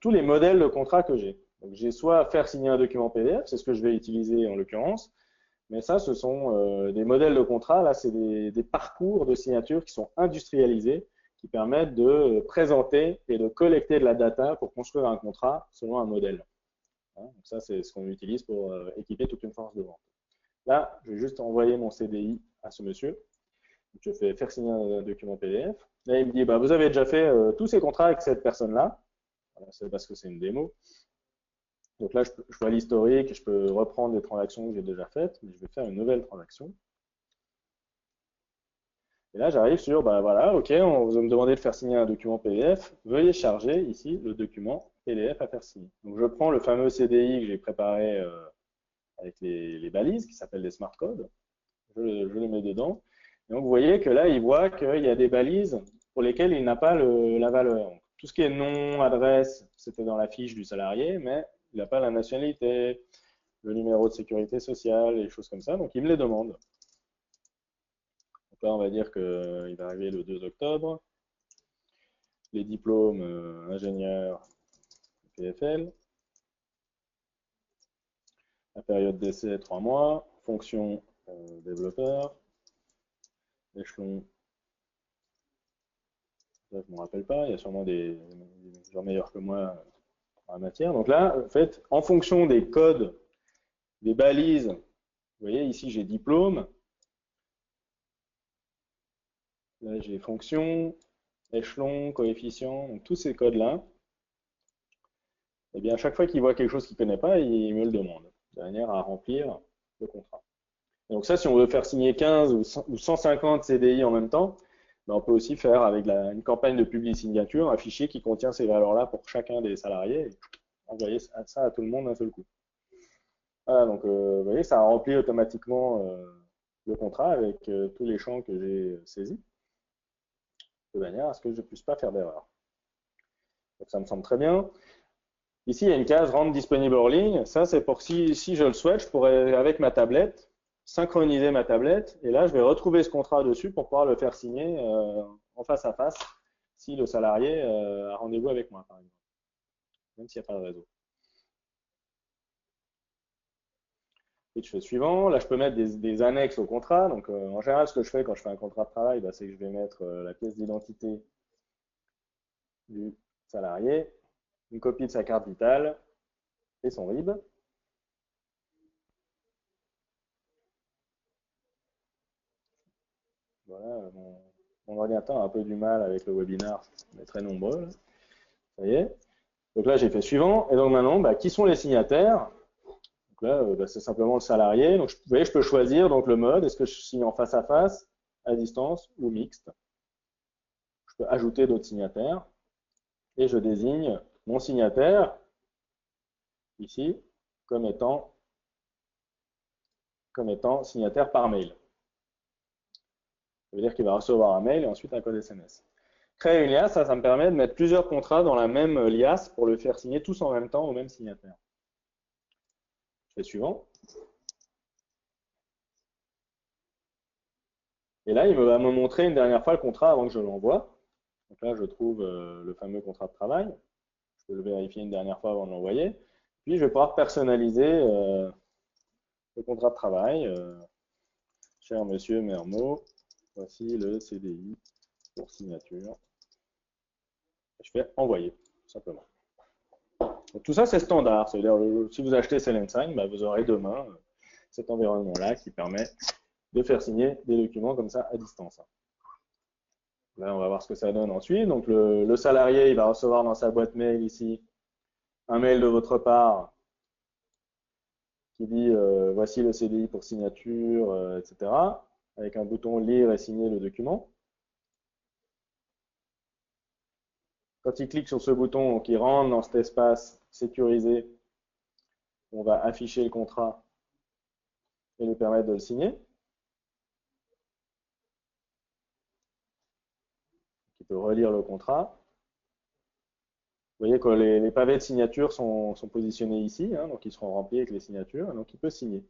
tous les modèles de contrat que j'ai. Donc j'ai soit faire signer un document PDF, c'est ce que je vais utiliser en l'occurrence, mais ça, ce sont des modèles de contrat. Là, c'est des parcours de signature qui sont industrialisés, qui permettent de présenter et de collecter de la data pour construire un contrat selon un modèle. Donc ça, c'est ce qu'on utilise pour équiper toute une force de vente. Là, je vais juste envoyer mon CDI à ce monsieur. Je fais faire signer un document PDF. Là, il me dit, bah, vous avez déjà fait tous ces contrats avec cette personne-là. C'est parce que c'est une démo. Donc là, je vois l'historique, je peux reprendre les transactions que j'ai déjà faites, mais je vais faire une nouvelle transaction. Et là, j'arrive sur, bah voilà, ok, on vous me demandé de faire signer un document PDF. Veuillez charger ici le document PDF à faire signer. Donc je prends le fameux CDI que j'ai préparé avec les balises, qui s'appellent des smart codes. Je le mets dedans. Et donc vous voyez que là, il voit qu'il y a des balises pour lesquelles il n'a pas la valeur. tout ce qui est nom, adresse, c'était dans la fiche du salarié, mais il n'a pas la nationalité, le numéro de sécurité sociale, et des choses comme ça, donc il me les demande. Donc là, on va dire qu'il va arriver le 2 octobre. Les diplômes ingénieur PFL. La période d'essai, 3 mois. Fonction développeur. Échelon, ça, je ne me rappelle pas. Il y a sûrement des gens meilleurs que moi en la matière. Donc là, en fait, en fonction des codes, des balises, vous voyez, ici j'ai diplôme. Là, j'ai fonction, échelon, coefficient, donc tous ces codes-là. Eh bien, à chaque fois qu'il voit quelque chose qu'il ne connaît pas, il me le demande, de manière à remplir le contrat. Donc ça, si on veut faire signer 15 ou 150 CDI en même temps, ben on peut aussi faire avec une campagne de publi-signature, un fichier qui contient ces valeurs-là pour chacun des salariés, et envoyer ça à tout le monde d'un seul coup. Voilà, donc vous voyez, ça a rempli automatiquement le contrat avec tous les champs que j'ai saisis, de manière à ce que je ne puisse pas faire d'erreur. Donc ça me semble très bien. Ici, il y a une case rendre disponible hors ligne. Ça, c'est pour si je le souhaite, je pourrais, avec ma tablette, synchroniser ma tablette. Et là, je vais retrouver ce contrat dessus pour pouvoir le faire signer en face à face si le salarié a rendez-vous avec moi, par exemple, même s'il n'y a pas de réseau. Switch suivant. Là, je peux mettre des annexes au contrat. Donc, en général, ce que je fais quand je fais un contrat de travail, bah, c'est que je vais mettre la pièce d'identité du salarié, une copie de sa carte vitale et son RIB. Voilà, mon ordinateur a un peu du mal avec le webinar, on est très nombreux. Là. Ça y est. Donc là, j'ai fait suivant. Et donc maintenant, bah, qui sont les signataires? Donc là, bah, c'est simplement le salarié. Donc, vous voyez, je peux choisir donc, le mode. Est-ce que je signe en face à face, à distance ou mixte? Je peux ajouter d'autres signataires. Et je désigne mon signataire, ici, comme étant signataire par mail. Ça veut dire qu'il va recevoir un mail et ensuite un code SMS. Créer une liasse, ça me permet de mettre plusieurs contrats dans la même liasse pour le faire signer tous en même temps au même signataire. Je fais suivant. Et là, il va me montrer une dernière fois le contrat avant que je l'envoie. Donc là, je trouve le fameux contrat de travail. Je peux le vérifier une dernière fois avant de l'envoyer. Puis, je vais pouvoir personnaliser le contrat de travail. Cher monsieur Mermot, voici le CDI pour signature. Je fais envoyer, tout simplement. Donc, tout ça, c'est standard. C'est-à-dire, si vous achetez Selensign, bah, vous aurez demain cet environnement-là qui permet de faire signer des documents comme ça à distance. Là, on va voir ce que ça donne ensuite. Donc, le salarié, il va recevoir dans sa boîte mail ici un mail de votre part qui dit voici le CDI pour signature, etc. Avec un bouton lire et signer le document. Quand il clique sur ce bouton, donc il rentre dans cet espace sécurisé, on va afficher le contrat et lui permettre de le signer. Il peut relire le contrat. Vous voyez que les pavés de signature sont positionnés ici, hein, donc ils seront remplis avec les signatures, donc il peut signer.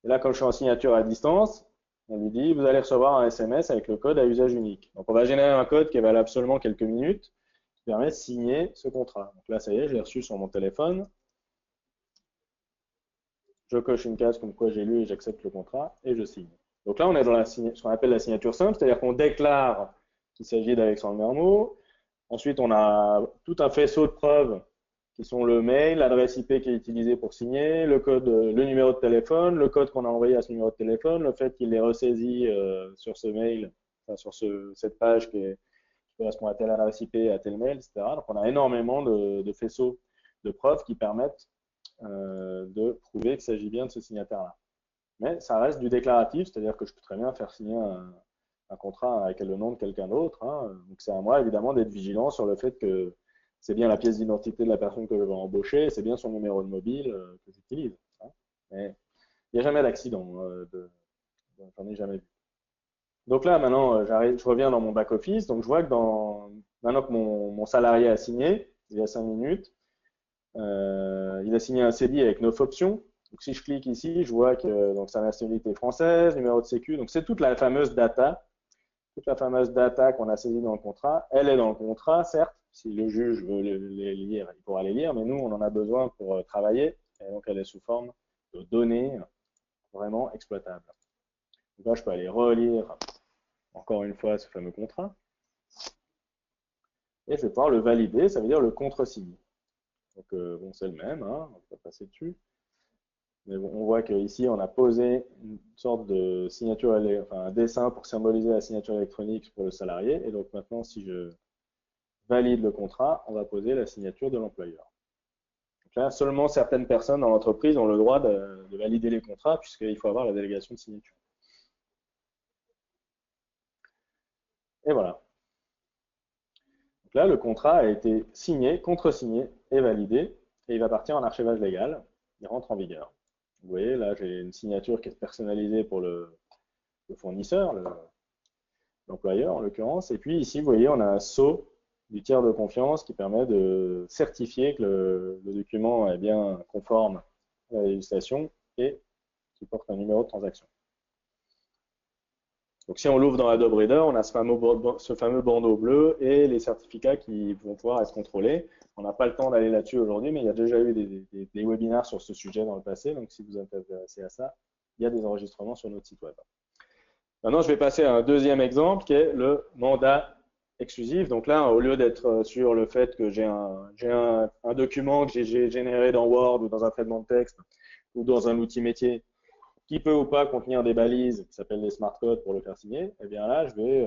Et là, comme je suis en signature à distance, on lui dit, vous allez recevoir un SMS avec le code à usage unique. Donc on va générer un code qui est valable seulement quelques minutes, qui permet de signer ce contrat. Donc là, ça y est, je l'ai reçu sur mon téléphone. Je coche une case comme quoi j'ai lu et j'accepte le contrat, et je signe. Donc là, on est dans ce qu'on appelle la signature simple, c'est-à-dire qu'on déclare qu'il s'agit d'Alexandre Mermot. Ensuite, on a tout un faisceau de preuves qui sont le mail, l'adresse IP qui est utilisée pour signer, le code, le numéro de téléphone, le code qu'on a envoyé à ce numéro de téléphone, le fait qu'il l'ait ressaisi sur ce mail, enfin, sur cette page qui correspond à telle adresse IP, à tel mail, etc. Donc, on a énormément de faisceaux de preuves qui permettent de prouver qu'il s'agit bien de ce signataire-là. Mais ça reste du déclaratif, c'est-à-dire que je peux très bien faire signer un contrat avec le nom de quelqu'un d'autre. Hein. Donc c'est à moi évidemment d'être vigilant sur le fait que c'est bien la pièce d'identité de la personne que je vais embaucher, c'est bien son numéro de mobile que j'utilise. Hein. Mais il n'y a jamais d'accident, j'en ai jamais vu. Donc là, maintenant, je reviens dans mon back-office. Donc, je vois que maintenant que mon salarié a signé, il y a 5 minutes, il a signé un CDI avec 9 options. Donc, si je clique ici, je vois que sa nationalité française, numéro de sécu. Donc, c'est toute la fameuse data. Toute la fameuse data qu'on a saisie dans le contrat. Elle est dans le contrat, certes. Si le juge veut les lire, il pourra les lire. Mais nous, on en a besoin pour travailler. Et donc, elle est sous forme de données vraiment exploitables. Donc là, je peux aller relire encore une fois ce fameux contrat. Et je vais pouvoir le valider, ça veut dire le contresigner. Donc, bon, c'est le même, hein, on va passer dessus. Mais bon, on voit qu'ici, on a posé une sorte de signature, enfin un dessin pour symboliser la signature électronique pour le salarié. Et donc maintenant, si je valide le contrat, on va poser la signature de l'employeur. Donc là, seulement certaines personnes dans l'entreprise ont le droit de valider les contrats, puisqu'il faut avoir la délégation de signature. Et voilà. Donc là, le contrat a été signé, contresigné et validé, et il va partir en archivage légal. Il rentre en vigueur. Vous voyez, là, j'ai une signature qui est personnalisée pour le fournisseur, l'employeur en l'occurrence. Et puis ici, vous voyez, on a un sceau du tiers de confiance qui permet de certifier que le document est bien conforme à la législation et qui porte un numéro de transaction. Donc si on l'ouvre dans Adobe Reader, on a ce fameux bandeau bleu et les certificats qui vont pouvoir être contrôlés. On n'a pas le temps d'aller là-dessus aujourd'hui, mais il y a déjà eu des webinaires sur ce sujet dans le passé. Donc si vous êtes intéressé à ça, il y a des enregistrements sur notre site web. Maintenant, je vais passer à un deuxième exemple qui est le mandat exclusif. Donc là, au lieu d'être sur le fait que j'ai un document que j'ai généré dans Word ou dans un traitement de texte ou dans un outil métier qui peut ou pas contenir des balises qui s'appellent des smart codes pour le faire signer, eh bien là, je vais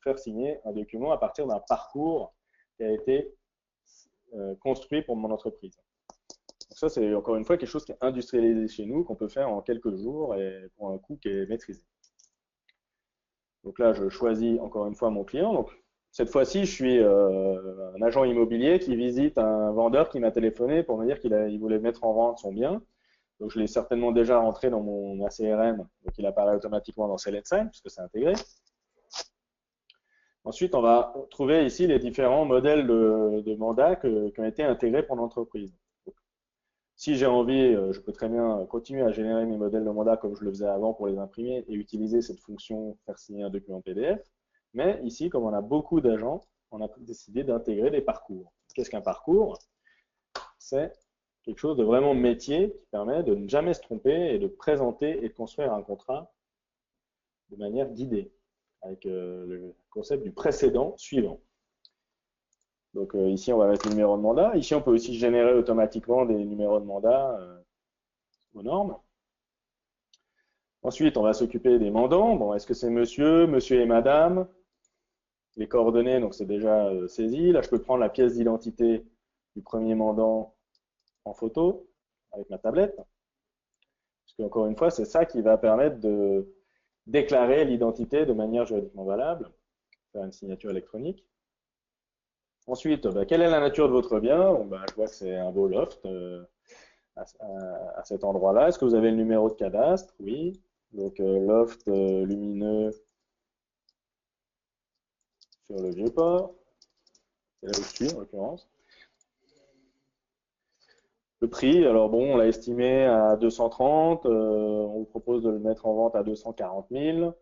faire signer un document à partir d'un parcours qui a été construit pour mon entreprise. Donc ça, c'est encore une fois quelque chose qui est industrialisé chez nous, qu'on peut faire en quelques jours et pour un coût qui est maîtrisé. Donc là, je choisis encore une fois mon client. Donc, cette fois-ci, je suis un agent immobilier qui visite un vendeur qui m'a téléphoné pour me dire qu'il voulait mettre en vente son bien. Donc, je l'ai certainement déjà rentré dans mon ACRM, donc il apparaît automatiquement dans Select-Sign, puisque c'est intégré. Ensuite, on va trouver ici les différents modèles de mandat qui ont été intégrés pour l'entreprise. Si j'ai envie, je peux très bien continuer à générer mes modèles de mandat comme je le faisais avant pour les imprimer et utiliser cette fonction faire signer un document PDF. Mais ici, comme on a beaucoup d'agents, on a décidé d'intégrer des parcours. Qu'est-ce qu'un parcours? C'est quelque chose de vraiment métier qui permet de ne jamais se tromper et de présenter et de construire un contrat de manière guidée, avec le concept du précédent suivant. Donc ici, on va mettre le numéro de mandat. Ici, on peut aussi générer automatiquement des numéros de mandat aux normes. Ensuite, on va s'occuper des mandants. Bon, est-ce que c'est monsieur, monsieur et madame? Les coordonnées, donc c'est déjà saisi. Là, je peux prendre la pièce d'identité du premier mandant en photo avec ma tablette. Parce qu'encore une fois, c'est ça qui va permettre de déclarer l'identité de manière juridiquement valable, faire une signature électronique. Ensuite, quelle est la nature de votre bien? Bon, je vois que c'est un beau loft à cet endroit-là. Est-ce que vous avez le numéro de cadastre? Oui. Donc, loft lumineux sur le Vieux-Port. C'est là où je suis, en l'occurrence. Le prix, alors bon, on l'a estimé à 230. On vous propose de le mettre en vente à 240 000.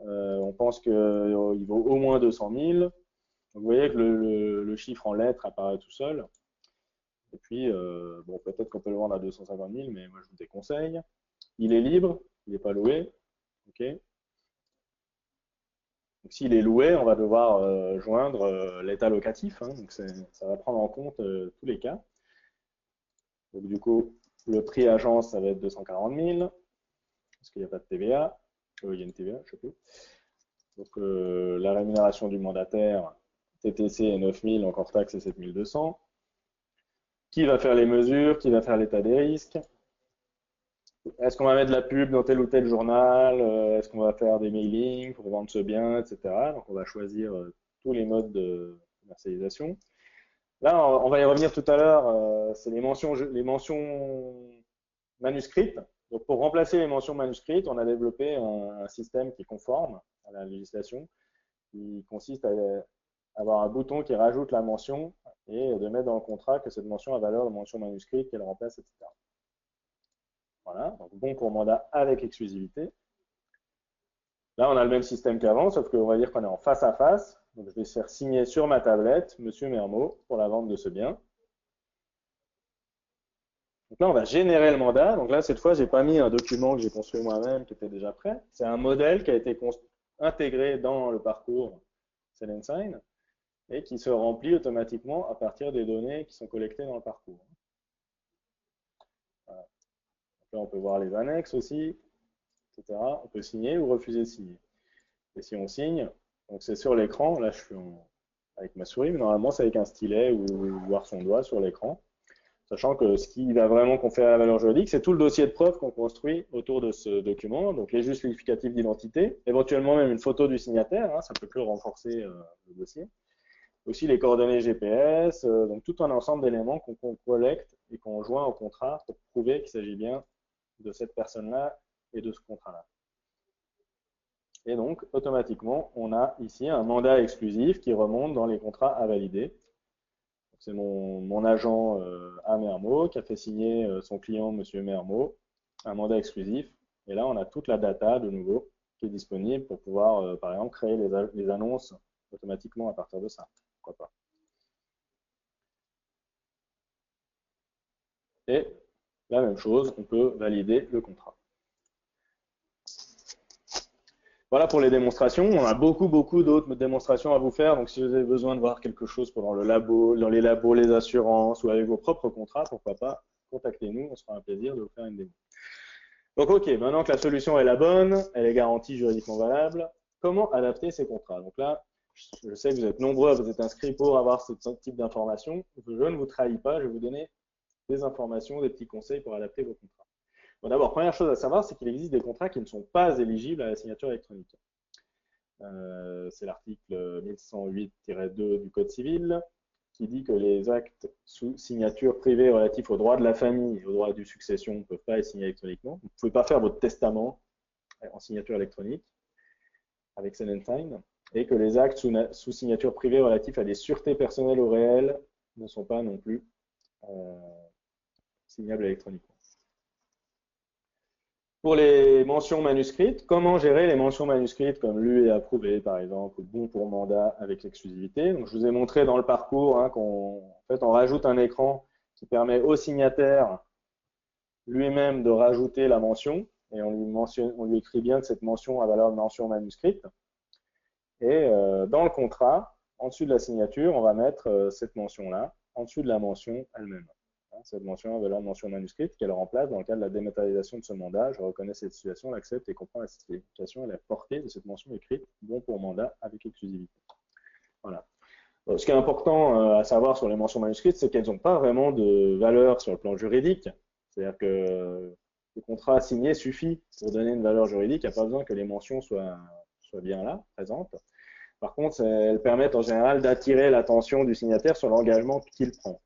On pense qu'il vaut au moins 200 000. Donc, vous voyez que le chiffre en lettres apparaît tout seul. Et puis, bon, peut-être qu'on peut le vendre à 250 000, mais moi, je vous déconseille. Il est libre, il n'est pas loué. OK. Donc, s'il est loué, on va devoir joindre l'état locatif. Hein, donc, ça va prendre en compte tous les cas. Donc, du coup, le prix agence, ça va être 240 000. Parce qu'il n'y a pas de TVA. Il y a une TVA, je ne sais plus. Donc, la rémunération du mandataire, TTC est 9 000, encore taxe, c'est 7 200. Qui va faire les mesures? Qui va faire l'état des risques? Est-ce qu'on va mettre de la pub dans tel ou tel journal? Est-ce qu'on va faire des mailings pour vendre ce bien, etc. Donc, on va choisir tous les modes de commercialisation. Là, on va y revenir tout à l'heure. C'est les mentions manuscrites. Donc, pour remplacer les mentions manuscrites, on a développé un système qui est conforme à la législation, qui consiste à avoir un bouton qui rajoute la mention et de mettre dans le contrat que cette mention a valeur de mention manuscrite, qu'elle remplace, etc. Voilà, donc bon pour mandat avec exclusivité. Là, on a le même système qu'avant, sauf qu'on va dire qu'on est en face à face. Donc, je vais faire signer sur ma tablette Monsieur Mermot pour la vente de ce bien. Donc là, on va générer le mandat. Donc là, cette fois, je n'ai pas mis un document que j'ai construit moi-même qui était déjà prêt. C'est un modèle qui a été intégré dans le parcours Sell&Sign et qui se remplit automatiquement à partir des données qui sont collectées dans le parcours. Voilà. Donc là, on peut voir les annexes aussi, etc. On peut signer ou refuser de signer. Et si on signe, donc c'est sur l'écran, là je suis avec ma souris, mais normalement c'est avec un stylet ou voir son doigt sur l'écran. Sachant que ce qui va vraiment conférer la valeur juridique, c'est tout le dossier de preuve qu'on construit autour de ce document, donc les justificatifs d'identité, éventuellement même une photo du signataire, hein, ça peut que renforcer le dossier. Aussi les coordonnées GPS, donc tout un ensemble d'éléments qu'on collecte et qu'on joint au contrat pour prouver qu'il s'agit bien de cette personne-là et de ce contrat-là. Et donc, automatiquement, on a ici un mandat exclusif qui remonte dans les contrats à valider. C'est mon agent à Mermot qui a fait signer son client, M. Mermot, un mandat exclusif. Et là, on a toute la data de nouveau qui est disponible pour pouvoir, par exemple, créer les annonces automatiquement à partir de ça. Pourquoi pas. Et la même chose, on peut valider le contrat. Voilà pour les démonstrations. On a beaucoup d'autres démonstrations à vous faire. Donc, si vous avez besoin de voir quelque chose pendant le labo, dans les labos, les assurances ou avec vos propres contrats, pourquoi pas, contactez-nous. On se fera un plaisir de vous faire une démo. Donc, OK, maintenant que la solution est la bonne, elle est garantie juridiquement valable, comment adapter ces contrats? Donc là, je sais que vous êtes nombreux à vous être inscrits pour avoir ce type d'informations. Je ne vous trahis pas, je vais vous donner des informations, des petits conseils pour adapter vos contrats. Bon, d'abord, première chose à savoir, c'est qu'il existe des contrats qui ne sont pas éligibles à la signature électronique. C'est l'article 1108-2 du Code civil qui dit que les actes sous signature privée relatifs aux droits de la famille et aux droits de succession ne peuvent pas être signés électroniquement. Vous ne pouvez pas faire votre testament en signature électronique avec Sell&Sign et que les actes sous signature privée relatifs à des sûretés personnelles ou réelles ne sont pas non plus signables électroniquement. Pour les mentions manuscrites, comment gérer les mentions manuscrites comme lu et approuvé, par exemple, ou bon pour mandat avec l'exclusivité. Donc, je vous ai montré dans le parcours hein, qu'on on rajoute un écran qui permet au signataire lui-même de rajouter la mention, et on lui écrit bien que cette mention a valeur de mention manuscrite. Et dans le contrat, en dessus de la signature, on va mettre cette mention-là, en dessus de la mention elle-même. Cette mention a valeur de mention manuscrite qu'elle remplace dans le cas de la dématérialisation de ce mandat. Je reconnais cette situation, l'accepte et comprend la signification et la portée de cette mention écrite bon pour mandat avec exclusivité. Voilà. Ce qui est important à savoir sur les mentions manuscrites, c'est qu'elles n'ont pas vraiment de valeur sur le plan juridique. C'est-à-dire que le contrat signé suffit pour donner une valeur juridique. Il n'y a pas besoin que les mentions soient bien là, présentes. Par contre, elles permettent en général d'attirer l'attention du signataire sur l'engagement qu'il prend.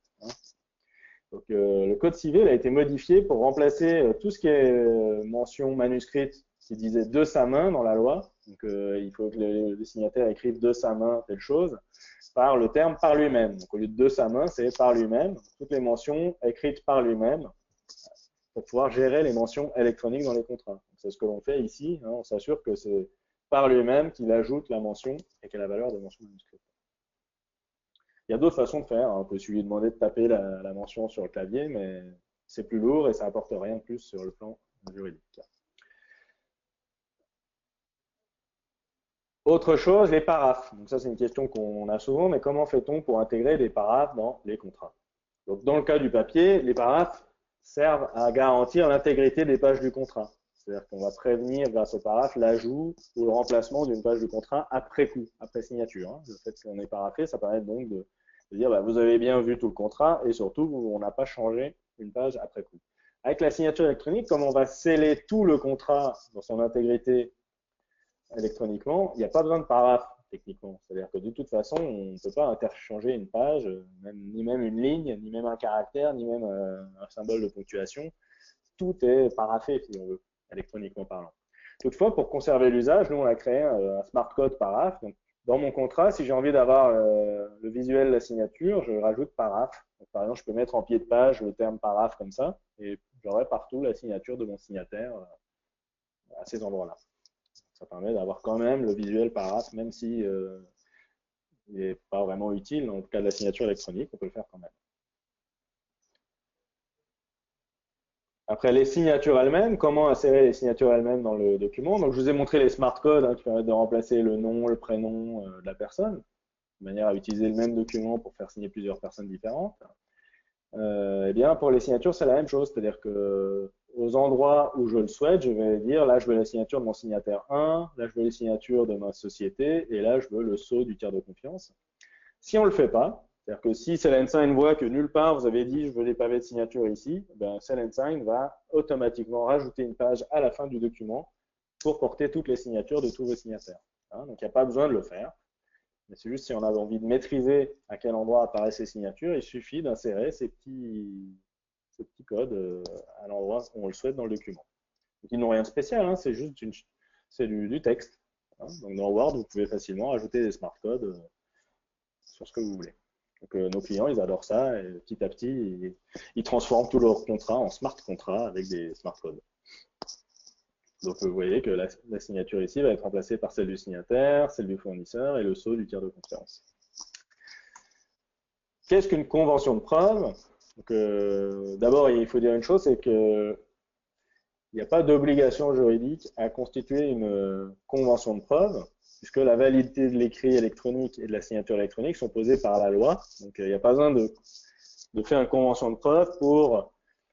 Donc, le Code civil a été modifié pour remplacer tout ce qui est mention manuscrite qui disait de sa main dans la loi. Donc, il faut que le signataire écrive de sa main telle chose par le terme par lui-même. Donc, au lieu de sa main, c'est par lui-même. Toutes les mentions écrites par lui-même pour pouvoir gérer les mentions électroniques dans les contrats. C'est ce que l'on fait ici. Hein, on s'assure que c'est par lui-même qu'il ajoute la mention et qu'elle a la valeur de mention manuscrite. Il y a d'autres façons de faire. On peut lui demander de taper la mention sur le clavier, mais c'est plus lourd et ça n'apporte rien de plus sur le plan juridique. Autre chose, les paraphes. Donc ça, c'est une question qu'on a souvent, mais comment fait-on pour intégrer des paraphes dans les contrats? Donc dans le cas du papier, les paraphes servent à garantir l'intégrité des pages du contrat. C'est-à-dire qu'on va prévenir grâce au paraphe l'ajout ou le remplacement d'une page du contrat après coup, après signature. Hein. Le fait qu'on ait paraphé, ça permet donc de dire bah, vous avez bien vu tout le contrat et surtout on n'a pas changé une page après coup. Avec la signature électronique, comme on va sceller tout le contrat dans son intégrité électroniquement, il n'y a pas besoin de paraphe techniquement. C'est-à-dire que de toute façon, on ne peut pas interchanger une page, ni même une ligne, ni même un caractère, ni même un symbole de ponctuation. Tout est paraphé, si on veut, électroniquement parlant. Toutefois, pour conserver l'usage, nous, on a créé un smart code paraphe. Donc, dans mon contrat, si j'ai envie d'avoir le visuel de la signature, je rajoute paraphe. Donc, par exemple, je peux mettre en pied de page le terme paraphe comme ça, et j'aurai partout la signature de mon signataire à ces endroits-là. Ça permet d'avoir quand même le visuel paraphe, même si il n'est pas vraiment utile. Dans le cas de la signature électronique, on peut le faire quand même. Après, les signatures elles-mêmes, comment insérer les signatures elles-mêmes dans le document? Donc, je vous ai montré les smart codes qui permettent de remplacer le nom, le prénom de la personne, de manière à utiliser le même document pour faire signer plusieurs personnes différentes. Eh bien, pour les signatures, c'est la même chose, c'est-à-dire que aux endroits où je le souhaite, je vais dire là, je veux la signature de mon signataire 1, là, je veux les signatures de ma société, et là, je veux le sceau du tiers de confiance. Si on ne le fait pas, c'est-à-dire que si Sellensign voit que nulle part vous avez dit je veux des pavés de signature ici, ben Sellensign va automatiquement rajouter une page à la fin du document pour porter toutes les signatures de tous vos signataires. Hein, donc il n'y a pas besoin de le faire. Mais c'est juste si on a envie de maîtriser à quel endroit apparaissent ces signatures, il suffit d'insérer ces petits codes à l'endroit où on le souhaite dans le document. Donc ils n'ont rien de spécial, hein, c'est juste du texte. Hein. Donc dans Word, vous pouvez facilement ajouter des smart codes sur ce que vous voulez. Donc nos clients, ils adorent ça, et petit à petit, ils transforment tous leurs contrats en smart contrats avec des smart codes. Donc vous voyez que la signature ici va être remplacée par celle du signataire, celle du fournisseur et le sceau du tiers de confiance. Qu'est-ce qu'une convention de preuve? D'abord, il faut dire une chose, c'est que il n'y a pas d'obligation juridique à constituer une convention de preuve, puisque la validité de l'écrit électronique et de la signature électronique sont posées par la loi. Donc, il n'y a pas besoin de faire une convention de preuve pour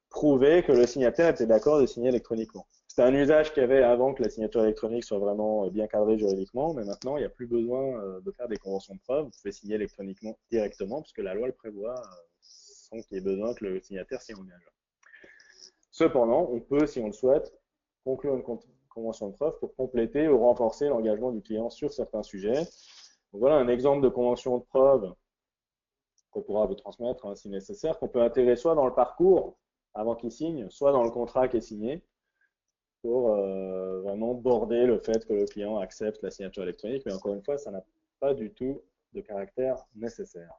prouver que le signataire était d'accord de signer électroniquement. C'était un usage qu'il y avait avant que la signature électronique soit vraiment bien cadrée juridiquement, mais maintenant, il n'y a plus besoin de faire des conventions de preuve. Vous pouvez signer électroniquement directement, puisque la loi le prévoit sans qu'il y ait besoin que le signataire s'y engage. Cependant, on peut, si on le souhaite, conclure une convention de preuve pour compléter ou renforcer l'engagement du client sur certains sujets. Donc voilà un exemple de convention de preuve qu'on pourra vous transmettre hein, si nécessaire, qu'on peut intégrer soit dans le parcours avant qu'il signe, soit dans le contrat qui est signé, pour vraiment border le fait que le client accepte la signature électronique. Mais encore une fois, ça n'a pas du tout de caractère nécessaire.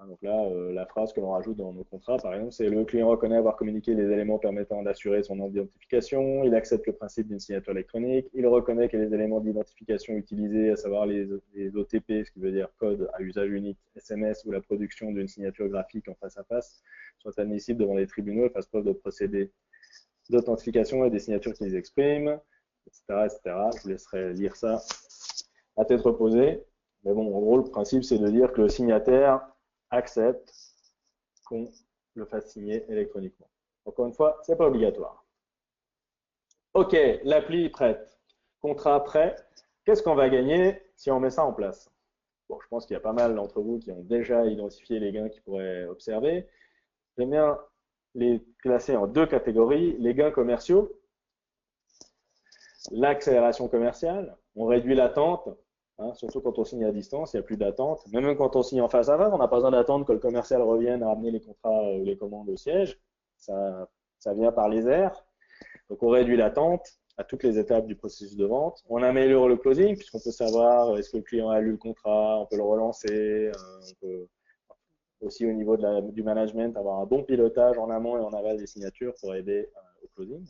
Donc là, la phrase que l'on rajoute dans nos contrats, par exemple, c'est le client reconnaît avoir communiqué les éléments permettant d'assurer son identification, il accepte le principe d'une signature électronique, il reconnaît que les éléments d'identification utilisés, à savoir les OTP, ce qui veut dire code à usage unique, SMS ou la production d'une signature graphique en face à face, soient admissibles devant les tribunaux et fassent preuve de procédés d'authentification et des signatures qui les expriment, etc., etc. Je vous laisserai lire ça à tête reposée. Mais bon, en gros, le principe, c'est de dire que le signataire accepte qu'on le fasse signer électroniquement. Encore une fois, ce n'est pas obligatoire. OK, l'appli est prête. Contrat prêt. Qu'est-ce qu'on va gagner si on met ça en place? Bon, je pense qu'il y a pas mal d'entre vous qui ont déjà identifié les gains qu'ils pourraient observer. J'aime bien les classer en deux catégories. Les gains commerciaux, l'accélération commerciale, on réduit l'attente. Hein, surtout quand on signe à distance, il n'y a plus d'attente. Même quand on signe en face à face, on n'a pas besoin d'attendre que le commercial revienne à ramener les contrats ou les commandes au siège. Ça vient par les airs. Donc on réduit l'attente à toutes les étapes du processus de vente. On améliore le closing puisqu'on peut savoir est-ce que le client a lu le contrat, on peut le relancer. On peut aussi au niveau du management avoir un bon pilotage en amont et en aval des signatures pour aider au closing.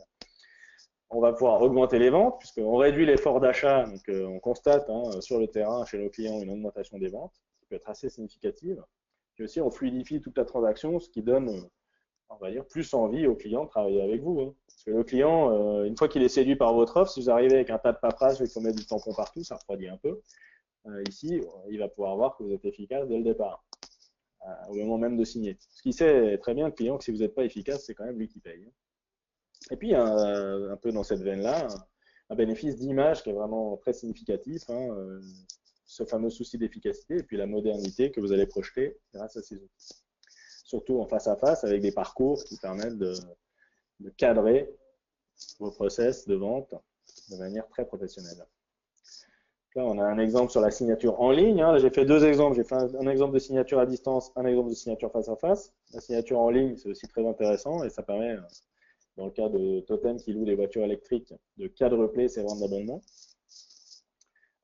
On va pouvoir augmenter les ventes puisqu'on réduit l'effort d'achat. Donc, on constate hein, sur le terrain, chez nos clients, une augmentation des ventes qui peut être assez significative. Puis aussi, on fluidifie toute la transaction, ce qui donne, on va dire, plus envie aux clients de travailler avec vous. Hein. Parce que le client, une fois qu'il est séduit par votre offre, si vous arrivez avec un tas de paperasse et qu'il faut mettre du tampon partout, ça refroidit un peu. Ici, il va pouvoir voir que vous êtes efficace dès le départ, au moment même de signer. Ce qui sait très bien le client que si vous n'êtes pas efficace, c'est quand même lui qui paye. Et puis, un peu dans cette veine-là, un bénéfice d'image qui est vraiment très significatif, hein, ce fameux souci d'efficacité et puis la modernité que vous allez projeter grâce à ces outils. Surtout en face à face avec des parcours qui permettent de cadrer vos process de vente de manière très professionnelle. Là, on a un exemple sur la signature en ligne. Hein. J'ai fait deux exemples. J'ai fait un exemple de signature à distance, un exemple de signature face à face. La signature en ligne, c'est aussi très intéressant et ça permet dans le cas de Totem qui loue des voitures électriques, de quadrupler ses ventes d'abonnement.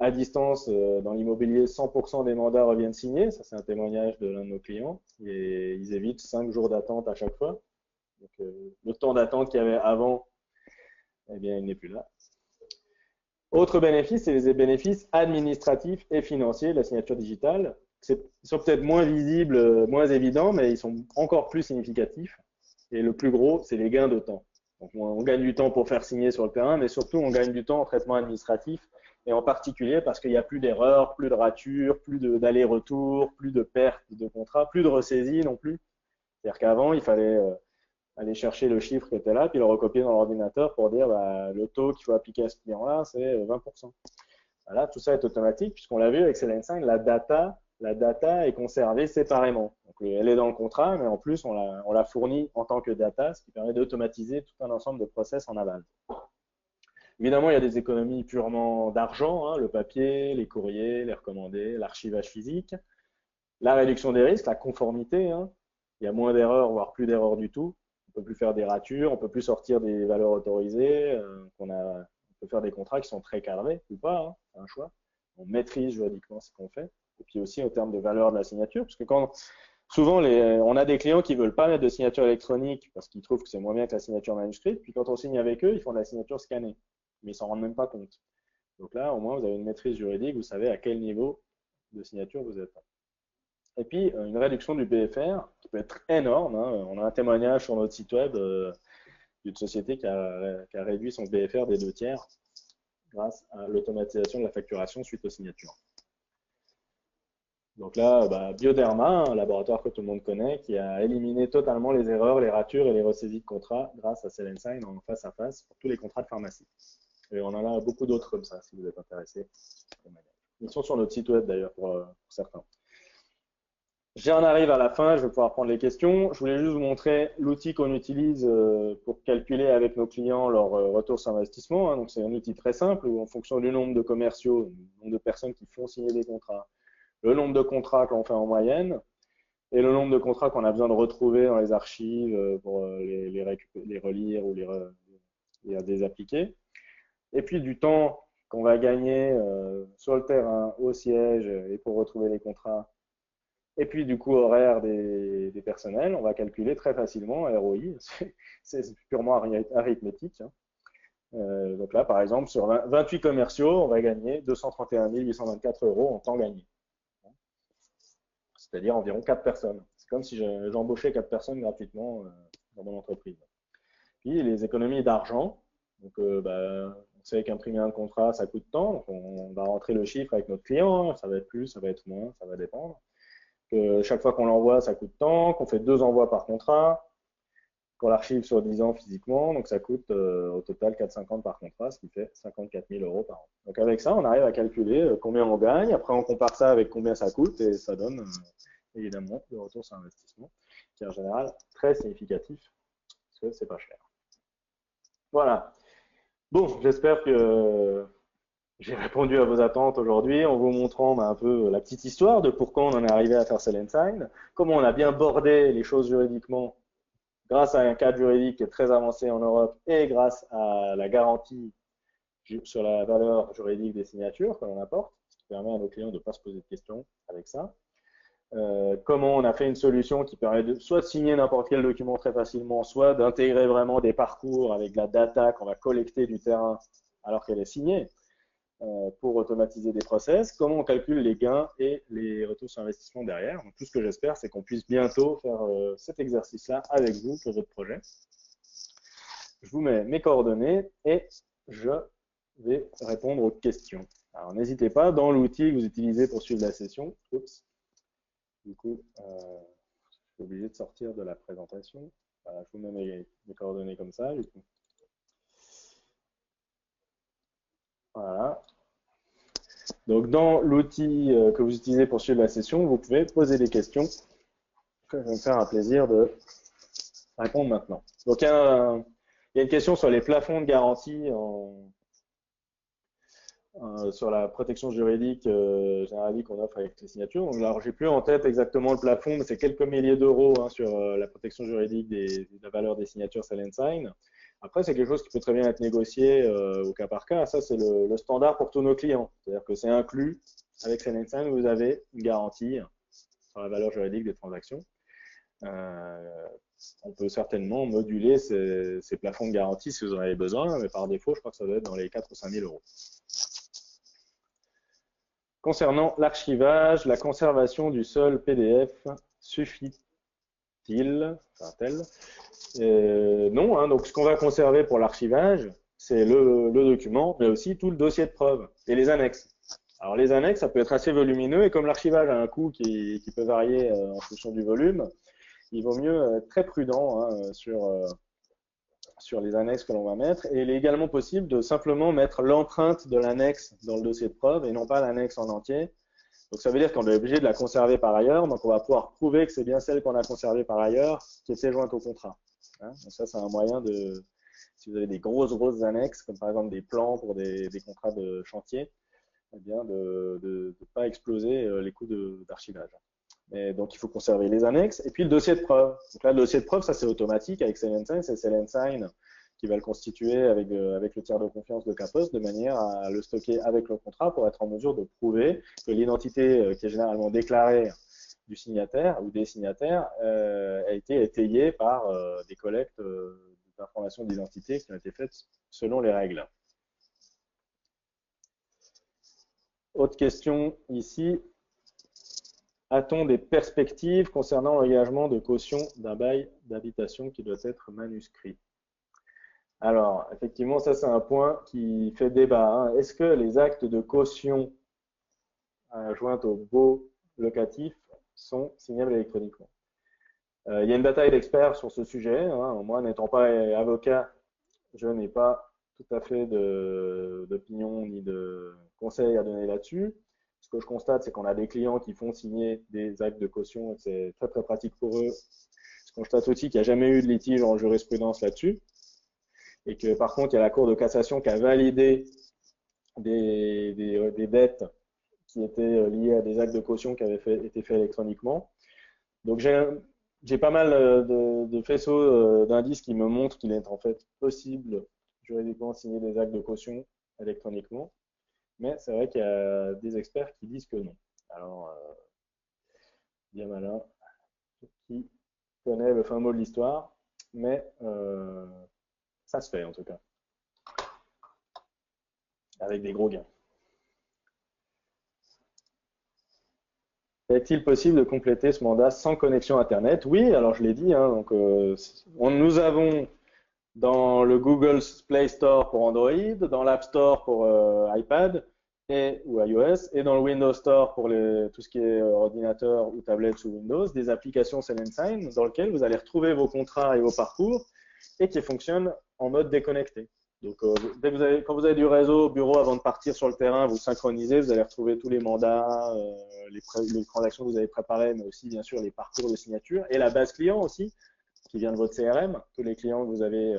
À distance, dans l'immobilier, 100% des mandats reviennent signés. Ça, c'est un témoignage de l'un de nos clients. Et ils évitent 5 jours d'attente à chaque fois. Donc, le temps d'attente qu'il y avait avant, eh bien, il n'est plus là. Autre bénéfice, c'est les bénéfices administratifs et financiers de la signature digitale. Ils sont peut-être moins visibles, moins évidents, mais ils sont encore plus significatifs. Et le plus gros, c'est les gains de temps. Donc, on gagne du temps pour faire signer sur le terrain, mais surtout, on gagne du temps en traitement administratif, et en particulier parce qu'il n'y a plus d'erreurs, plus de ratures, plus d'aller-retour, plus de pertes de contrats, plus de ressaisie non plus. C'est-à-dire qu'avant, il fallait aller chercher le chiffre qui était là, puis le recopier dans l'ordinateur pour dire bah, le taux qu'il faut appliquer à ce client-là, c'est 20%. Voilà, tout ça est automatique, puisqu'on l'a vu avec Selling-Sign, la data est conservée séparément. Donc, elle est dans le contrat, mais en plus, on la fournit en tant que data, ce qui permet d'automatiser tout un ensemble de process en aval. Évidemment, il y a des économies purement d'argent, hein, le papier, les courriers, les recommandés, l'archivage physique, la réduction des risques, la conformité. Hein. Il y a moins d'erreurs, voire plus d'erreurs du tout. On ne peut plus faire des ratures, on ne peut plus sortir des valeurs autorisées, on peut faire des contrats qui sont très cadrés ou pas, hein, c'est un choix. On maîtrise juridiquement ce qu'on fait. Et puis aussi au terme de valeur de la signature, parce que souvent on a des clients qui ne veulent pas mettre de signature électronique parce qu'ils trouvent que c'est moins bien que la signature manuscrite, puis quand on signe avec eux, ils font de la signature scannée, mais ils ne s'en rendent même pas compte. Donc là, au moins, vous avez une maîtrise juridique, vous savez à quel niveau de signature vous êtes. Et puis, une réduction du BFR qui peut être énorme. Hein. On a un témoignage sur notre site web d'une société qui a réduit son BFR des 2/3 grâce à l'automatisation de la facturation suite aux signatures. Donc là, Bioderma, un laboratoire que tout le monde connaît, qui a éliminé totalement les erreurs, les ratures et les ressaisies de contrats grâce à Selling-Sign en face à face pour tous les contrats de pharmacie. Et on en a beaucoup d'autres comme ça, si vous êtes intéressé. Ils sont sur notre site web d'ailleurs pour certains. J'en arrive à la fin, je vais pouvoir prendre les questions. Je voulais juste vous montrer l'outil qu'on utilise pour calculer avec nos clients leur retour sur investissement. Hein. Donc c'est un outil très simple où en fonction du nombre de commerciaux, du nombre de personnes qui font signer des contrats, le nombre de contrats qu'on fait en moyenne et le nombre de contrats qu'on a besoin de retrouver dans les archives pour les relire ou les désappliquer. Et puis du temps qu'on va gagner sur le terrain, au siège et pour retrouver les contrats. Et puis, du coût horaire des personnels, on va calculer très facilement ROI. C'est purement arithmétique. Hein. Donc là, par exemple, sur 28 commerciaux, on va gagner 231 824 € en temps gagné. C'est-à-dire environ 4 personnes. C'est comme si j'embauchais 4 personnes gratuitement dans mon entreprise. Puis, les économies d'argent. Donc, on sait qu'imprimer un contrat, ça coûte tant. Donc on va rentrer le chiffre avec notre client. Hein. Ça va être plus, ça va être moins, ça va dépendre. Chaque fois qu'on l'envoie, ça coûte tant, qu'on fait 2 envois par contrat, qu'on l'archive sur 10 ans physiquement, donc ça coûte au total 4,50 par contrat, ce qui fait 54 000 € par an. Donc avec ça, on arrive à calculer combien on gagne, après on compare ça avec combien ça coûte, et ça donne évidemment le retour sur investissement, qui est en général très significatif, parce que c'est pas cher. Voilà. Bon, j'espère que j'ai répondu à vos attentes aujourd'hui en vous montrant un peu la petite histoire de pourquoi on en est arrivé à faire Selling-Sign, comment on a bien bordé les choses juridiquement grâce à un cadre juridique qui est très avancé en Europe et grâce à la garantie sur la valeur juridique des signatures que l'on apporte, ce qui permet à nos clients de ne pas se poser de questions avec ça. Comment on a fait une solution qui permet soit de signer n'importe quel document très facilement, soit d'intégrer vraiment des parcours avec de la data qu'on va collecter du terrain alors qu'elle est signée. Pour automatiser des process, comment on calcule les gains et les retours sur investissement derrière. Donc, tout ce que j'espère, c'est qu'on puisse bientôt faire cet exercice-là avec vous pour votre projet. Je vous mets mes coordonnées et je vais répondre aux questions. Alors, n'hésitez pas, dans l'outil que vous utilisez pour suivre la session, du coup, je suis obligé de sortir de la présentation. Voilà, je vous mets mes coordonnées comme ça, du coup. Voilà. Donc, dans l'outil que vous utilisez pour suivre la session, vous pouvez poser des questions que je vais me faire un plaisir de répondre maintenant. Donc, il y a une question sur les plafonds de garantie sur la protection juridique générale qu'on offre avec les signatures. Donc, alors, j'ai plus en tête exactement le plafond, mais c'est quelques milliers d'euros hein, sur la protection juridique de la valeur des signatures Selling-Sign. Après, c'est quelque chose qui peut très bien être négocié au cas par cas. Ça, c'est le standard pour tous nos clients. C'est-à-dire que c'est inclus avec Selensign, vous avez une garantie sur la valeur juridique des transactions. On peut certainement moduler ces plafonds de garantie si vous en avez besoin, mais par défaut, je crois que ça doit être dans les 4 ou 5 000 euros. Concernant l'archivage, la conservation du seul PDF suffit-il, non, hein, donc ce qu'on va conserver pour l'archivage, c'est le document, mais aussi tout le dossier de preuve et les annexes. Alors les annexes, ça peut être assez volumineux, et comme l'archivage a un coût qui peut varier en fonction du volume, il vaut mieux être très prudent hein, sur les annexes que l'on va mettre. Et il est également possible de simplement mettre l'empreinte de l'annexe dans le dossier de preuve et non pas l'annexe en entier. Donc ça veut dire qu'on est obligé de la conserver par ailleurs. Donc on va pouvoir prouver que c'est bien celle qu'on a conservée par ailleurs qui était jointe au contrat. Hein, donc ça, c'est un moyen de, si vous avez des grosses annexes, comme par exemple des plans pour des contrats de chantier, eh bien de ne pas exploser les coûts d'archivage. Donc, il faut conserver les annexes. Et puis, le dossier de preuve. Donc là, le dossier de preuve, ça, c'est automatique avec Selensign. C'est Selensign qui va le constituer avec le tiers de confiance de Capos de manière à le stocker avec le contrat pour être en mesure de prouver que l'identité qui est généralement déclarée du signataire ou des signataires a été étayée par des collectes d'informations d'identité qui ont été faites selon les règles. Autre question ici. A-t-on des perspectives concernant l'engagement de caution d'un bail d'habitation qui doit être manuscrit? Alors, effectivement, ça c'est un point qui fait débat. Hein. Est-ce que les actes de caution joints au baux locatif sont signables électroniquement? Il y a une bataille d'experts sur ce sujet. Hein. Moi, n'étant pas avocat, je n'ai pas tout à fait d'opinion ni de conseils à donner là-dessus. Ce que je constate, c'est qu'on a des clients qui font signer des actes de caution et que c'est très pratique pour eux. Je constate aussi qu'il n'y a jamais eu de litige en jurisprudence là-dessus et que par contre, il y a la Cour de cassation qui a validé des dettes qui étaient liées à des actes de caution qui avaient été faits électroniquement. Donc j'ai pas mal de faisceaux d'indices qui me montrent qu'il est en fait possible juridiquement de signer des actes de caution électroniquement. Mais c'est vrai qu'il y a des experts qui disent que non. Alors, bien malin, qui connaît le fin mot de l'histoire, mais ça se fait en tout cas, avec des gros gains. Est-il possible de compléter ce mandat sans connexion Internet? Oui, alors je l'ai dit, hein, donc, nous avons dans le Google Play Store pour Android, dans l'App Store pour iPad ou iOS, et dans le Windows Store pour tout ce qui est ordinateur ou tablette sous Windows, des applications Selensign dans lesquelles vous allez retrouver vos contrats et vos parcours et qui fonctionnent en mode déconnecté. Donc, quand vous avez du réseau au bureau avant de partir sur le terrain, vous synchronisez, vous allez retrouver tous les mandats, les transactions que vous avez préparées, mais aussi bien sûr les parcours de signature et la base client aussi, qui vient de votre CRM, tous les clients que vous avez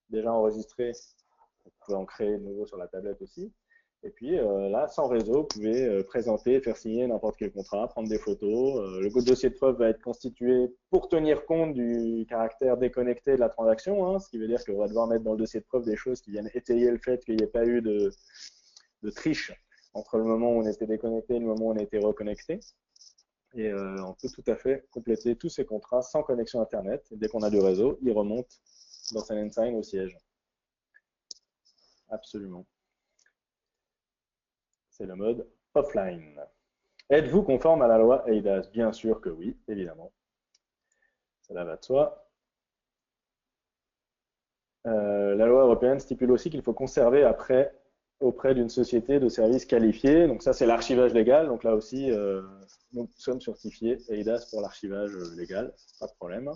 déjà enregistrés, vous pouvez en créer de nouveau sur la tablette aussi. Et puis là, sans réseau, vous pouvez présenter, faire signer n'importe quel contrat, prendre des photos. Le dossier de preuve va être constitué pour tenir compte du caractère déconnecté de la transaction, hein, ce qui veut dire qu'on va devoir mettre dans le dossier de preuve des choses qui viennent étayer le fait qu'il n'y ait pas eu de triche entre le moment où on était déconnecté et le moment où on a été reconnecté. Et on peut tout à fait compléter tous ces contrats sans connexion Internet. Et dès qu'on a du réseau, ils remontent dans Selensign au siège. Absolument. C'est le mode offline. Êtes-vous conforme à la loi eIDAS? Bien sûr que oui, évidemment. Cela va de soi. La loi européenne stipule aussi qu'il faut conserver après auprès d'une société de services qualifiés. Donc ça, c'est l'archivage légal. Donc là aussi, nous sommes certifiés eIDAS pour l'archivage légal. Pas de problème.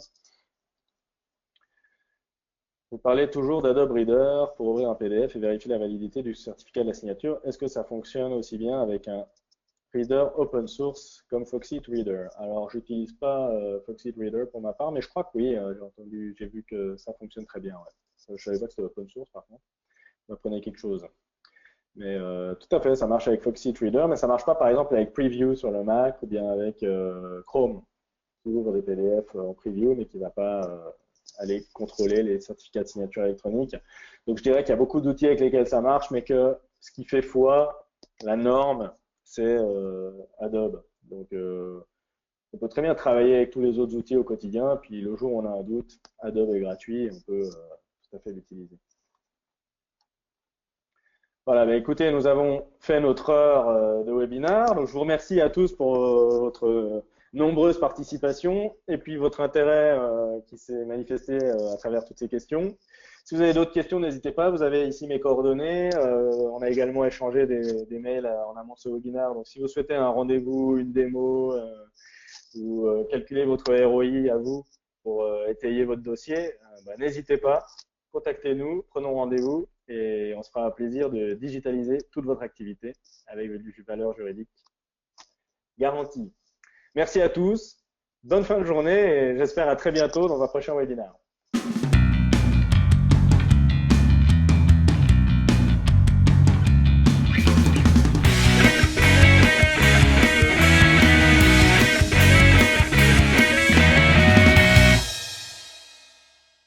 Vous parlez toujours d'Adobe Reader pour ouvrir un PDF et vérifier la validité du certificat de la signature. Est-ce que ça fonctionne aussi bien avec un reader open source comme Foxit Reader? Alors, j'utilise pas Foxit Reader pour ma part, mais je crois que oui. J'ai vu que ça fonctionne très bien. Ouais. Je savais pas que c'était open source, par contre. Vous m'apprenez quelque chose. Mais tout à fait, ça marche avec Foxit Reader, mais ça marche pas, par exemple, avec Preview sur le Mac ou bien avec Chrome, qui ouvre des PDF en Preview, mais qui va pas aller contrôler les certificats de signature électronique. Donc, je dirais qu'il y a beaucoup d'outils avec lesquels ça marche, mais que ce qui fait foi, la norme, c'est Adobe. Donc, on peut très bien travailler avec tous les autres outils au quotidien, puis le jour où on a un doute, Adobe est gratuit et on peut tout à fait l'utiliser. Voilà, bah écoutez, nous avons fait notre heure de webinaire. Donc, je vous remercie à tous pour votre nombreuse participation et puis votre intérêt qui s'est manifesté à travers toutes ces questions. Si vous avez d'autres questions, n'hésitez pas. Vous avez ici mes coordonnées. On a également échangé des mails en amont de ce webinaire. Donc, si vous souhaitez un rendez-vous, une démo ou calculer votre ROI à vous pour étayer votre dossier, bah, n'hésitez pas. Contactez-nous, prenons rendez-vous et on se fera un plaisir de digitaliser toute votre activité avec du valeur juridique garantie. Merci à tous, bonne fin de journée et j'espère à très bientôt dans un prochain webinaire.